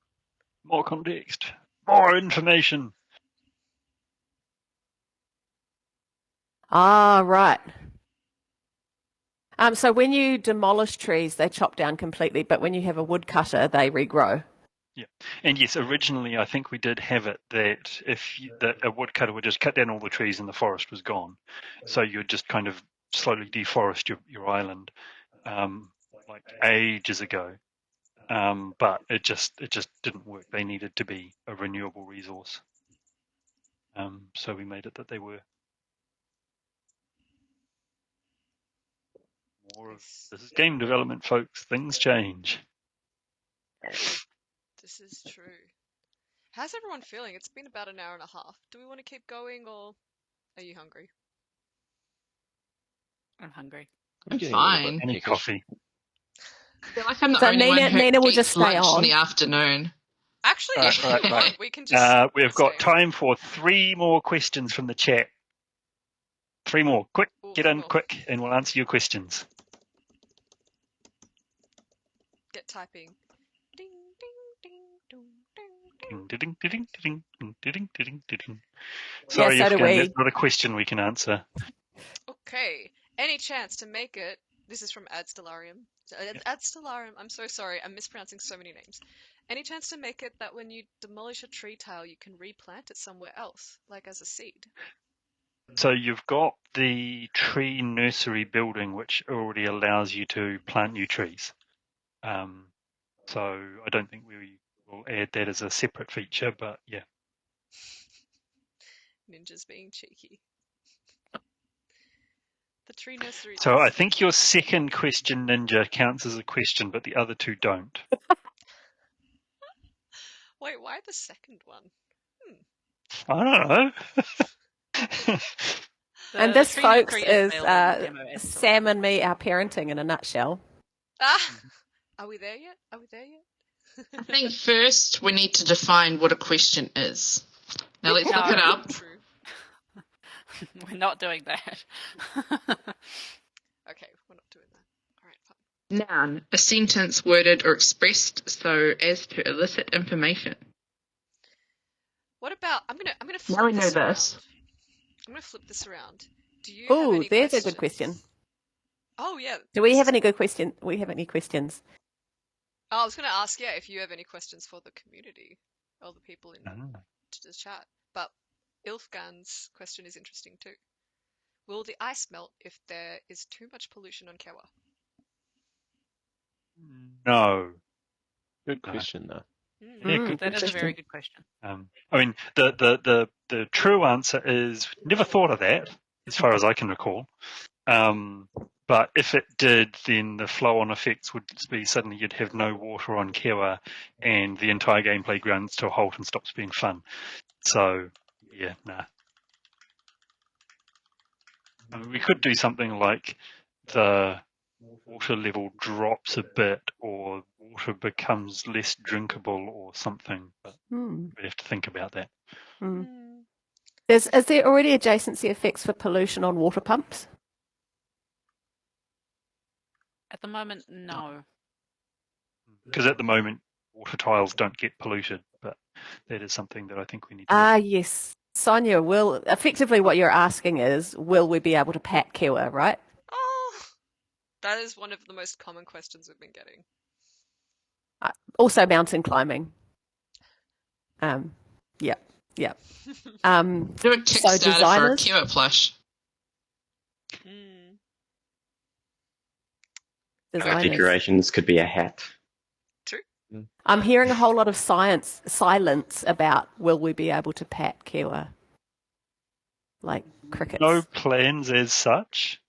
More context. More information. Ah, right. So when you demolish trees, they chop down completely, but when you have a woodcutter, they regrow. Yeah, and yes, originally I think we did have it that that a woodcutter would just cut down all the trees and the forest was gone. So you'd just kind of slowly deforest your island, like ages ago. But it just didn't work. They needed to be a renewable resource. So we made it that they were. This is game development, folks. Things change. This is true. How's everyone feeling? It's been about an hour and a half. Do we want to keep going, or are you hungry? I'm hungry. I'm I'm getting a little bit fine. I need peckish. coffee. I feel like I'm the So only one who Nina will eats just stay lunch on. in the afternoon. Actually, Right, if you right, want, right. we can just. We've got stay. time for 3 more questions from the chat. 3 more. Quick, Ooh, get 3 in more. quick, and we'll answer your questions. Get typing. Ding ding ding dong, ding ding. Ding, ding, ding, ding, ding, ding, ding, ding, ding. Yeah, Sorry, so do Ifgan, we. that's not a question we can answer. Okay. Any chance to make it? This is from Adstellarium. Adstellarium. I'm so sorry. I'm mispronouncing so many names. Any chance to make it that when you demolish a tree tile, you can replant it somewhere else, like as a seed? So you've got the tree nursery building, which already allows you to plant new trees. So I don't think we will add that as a separate feature, but yeah. Ninja's being cheeky. The tree nursery. So I think your second question, Ninja, counts as a question, but the other 2 don't. Wait, why the second one? I don't know. And The this, tree nursery folks, is is available in the demo, Sam and me, our parenting in a nutshell. Ah, are we there yet? Are we there yet? I think first we need to define what a question is. Now let's look it up. True. We're not doing that. Okay, we're not doing that. All right, fine. Noun, a sentence worded or expressed so as to elicit information. What about? I'm gonna flip Now we know this around. this. I'm gonna flip this around. Do you have Oh, any there's questions? a good question. Oh yeah. Do we this have is- any good question? We have any questions? Oh, I was gonna ask, yeah, if you have any questions for the community or the people in the chat. But Ilfgan's question is interesting too. Will the ice melt if there is too much pollution on Kewa? No. Good question, though. Yeah, good That is a very question. good question. I mean, the true answer is never thought of that, as far as I can recall. But if it did, then the flow-on effects would be suddenly you'd have no water on Kewa, and the entire gameplay grounds to a halt and stops being fun. So, yeah, nah. I mean, we could do something like the water level drops a bit, or water becomes less drinkable, or something. But we'd have to think about that. Is there already adjacency effects for pollution on water pumps? At the moment, no. Because at the moment, water tiles don't get polluted, but that is something that I think we need to. Ah, yes. Sonia, effectively what you're asking is, will we be able to pack Kewa, right? Oh, that is one of the most common questions we've been getting. Also mountain climbing. Yeah. Do a Kickstarter for a Kewa plush. Designers. Decorations could be a hat. True. I'm hearing a whole lot of silence about will we be able to pat Kiwa like crickets. No plans as such.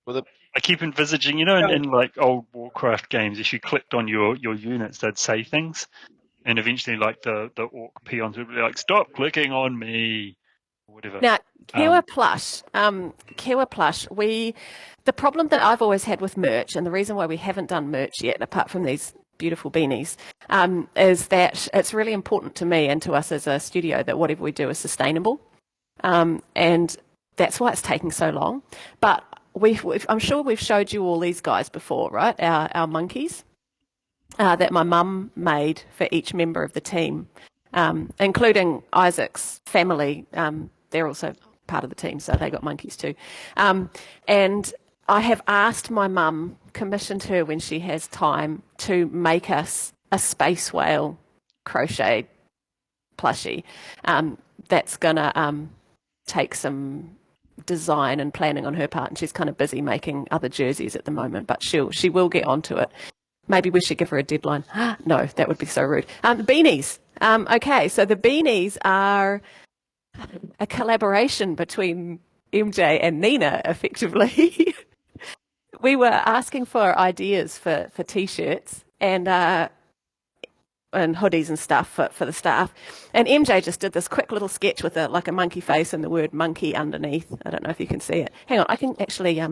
Well, I keep envisaging, in like old Warcraft games, if you clicked on your units, they'd say things, and eventually, like the orc peons would be like, "Stop clicking on me," or whatever. Now, Kiwa Plush, the problem that I've always had with merch, and the reason why we haven't done merch yet, apart from these beautiful beanies, is that it's really important to me and to us as a studio that whatever we do is sustainable, and that's why it's taking so long. But I'm sure we've showed you all these guys before, right? Our monkeys that my mum made for each member of the team, including Isaac's family. They're also part of the team, so they got monkeys too. And I have asked my mum, commissioned her when she has time, to make us a space whale crochet plushie. That's going to take some design and planning on her part, and she's kind of busy making other jerseys at the moment, but she will get onto it. Maybe we should give her a deadline. No, that would be so rude. The beanies. Okay, so the beanies are a collaboration between MJ and Nina, effectively. We were asking for ideas for T-shirts and hoodies and stuff for the staff. And MJ just did this quick little sketch with a monkey face and the word monkey underneath. I don't know if you can see it. Hang on, I can actually...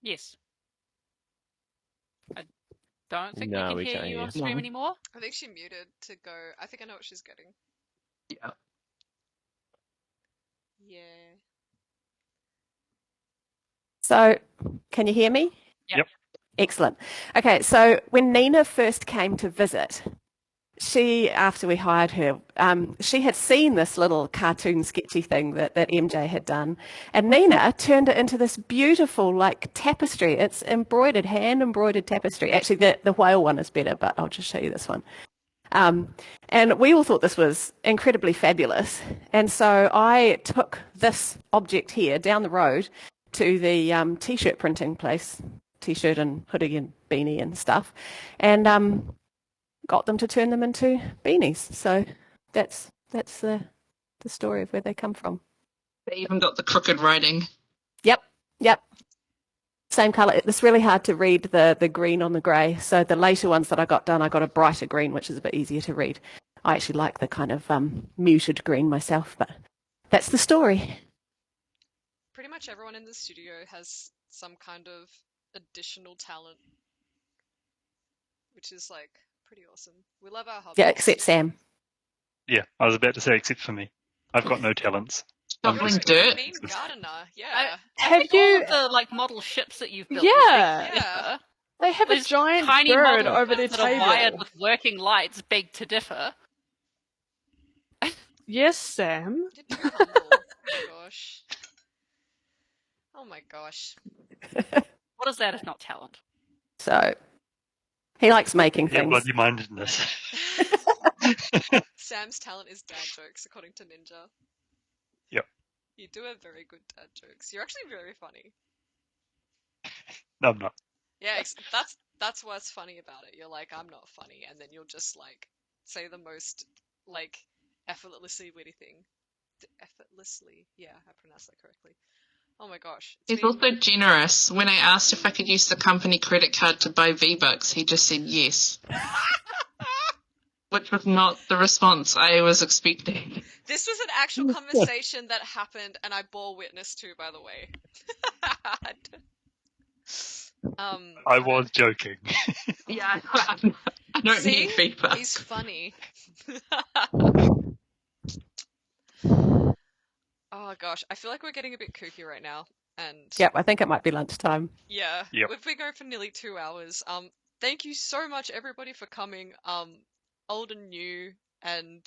Yes. I don't think No, we we can hear can't you hear on you. stream No. anymore. I think she muted to go. I think I know what she's getting. Yeah. Yeah. So, can you hear me? Yep. Excellent. Okay, so when Nina first came to visit, after we hired her, she had seen this little cartoon sketchy thing that MJ had done, and Nina turned it into this beautiful tapestry. It's embroidered, hand embroidered tapestry. Actually, the whale one is better, but I'll just show you this one. And we all thought this was incredibly fabulous, and so I took this object here down the road to the T-shirt printing place, T-shirt and hoodie and beanie and stuff, and got them to turn them into beanies. So that's the story of where they come from. They even got the crooked writing. Yep. Same colour. It's really hard to read the green on the grey. So the later ones that I got done, I got a brighter green, which is a bit easier to read. I actually like the kind of muted green myself, but that's the story. Pretty much everyone in the studio has some kind of additional talent, which is pretty awesome. We love our hobbies. Yeah, except Sam. Yeah, I was about to say, except for me. I've got no talents. Shoveling You're dirt. a mean gardener, yeah. I Have think all you? of the model ships that you've built, Yeah. Yeah. They have a there's giant tiny bird model over their ships that are wired table. with working lights, beg to differ. Yes, Sam. You're too humble. Oh my gosh. Oh my gosh. What is that if not talent? So he likes making Yeah, things. bloody-mindedness. Sam's talent is dad jokes, according to Ninja. Yep. You do have very good dad jokes. You're actually very funny. No, I'm not. Yeah, that's what's funny about it. You're like, I'm not funny, and then you'll just say the most effortlessly witty thing. Effortlessly, yeah, I pronounced that correctly. Oh my gosh. He's also generous. When I asked if I could use the company credit card to buy V-Bucks, he just said yes. Which was not the response I was expecting. This was an actual conversation that happened, and I bore witness to, by the way. I was joking. Yeah, I don't need V-Bucks. He's funny. Oh gosh, I feel like we're getting a bit kooky right now, and Yep, I think it might be lunchtime. yeah, Yep. we've been going for nearly 2 hours. Thank you so much, everybody, for coming. Old and new, and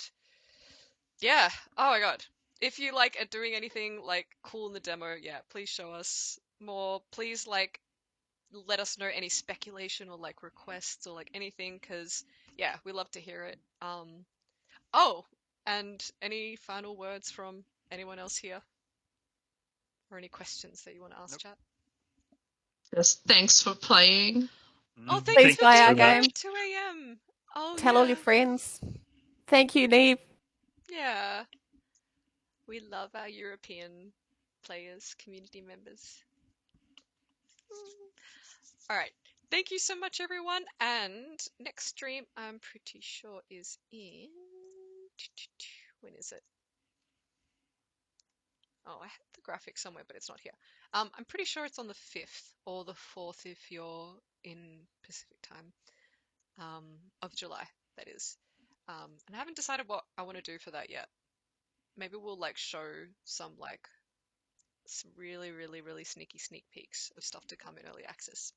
yeah. Oh my god, if you are doing anything cool in the demo, yeah, please show us more. Please let us know any speculation or requests or anything, because yeah, we love to hear it. Oh, and any final words from anyone else here? Or any questions that you want to ask, chat? Just thanks for playing. Oh, Mm, thank Please you for play so our tuning in game. at 2 a.m. Oh, Tell all your yeah. friends. Thank you, Neve. Yeah. We love our European players, community members. All right. Thank you so much, everyone. And next stream, I'm pretty sure is in. When is it? Oh, I have the graphic somewhere, but it's not here. I'm pretty sure it's on the 5th or the 4th if you're in Pacific time, of July, that is. And I haven't decided what I want to do for that yet. Maybe we'll like show some really, really, really sneaky sneak peeks of stuff to come in early access.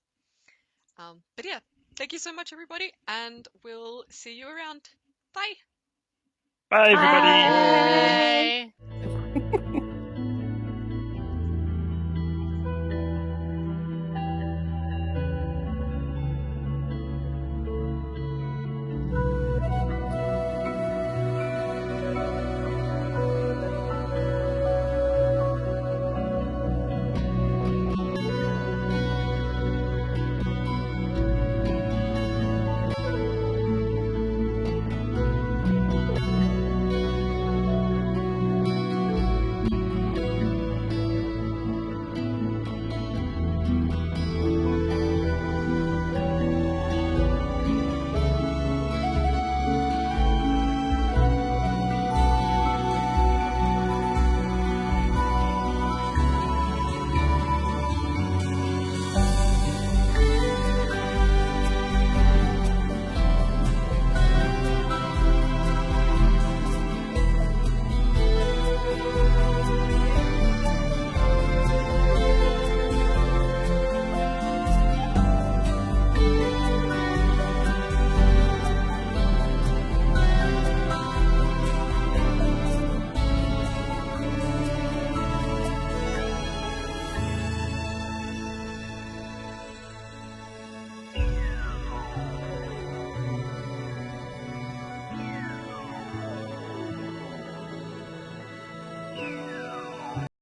But yeah, thank you so much, everybody, and we'll see you around. Bye. Bye, everybody. Bye.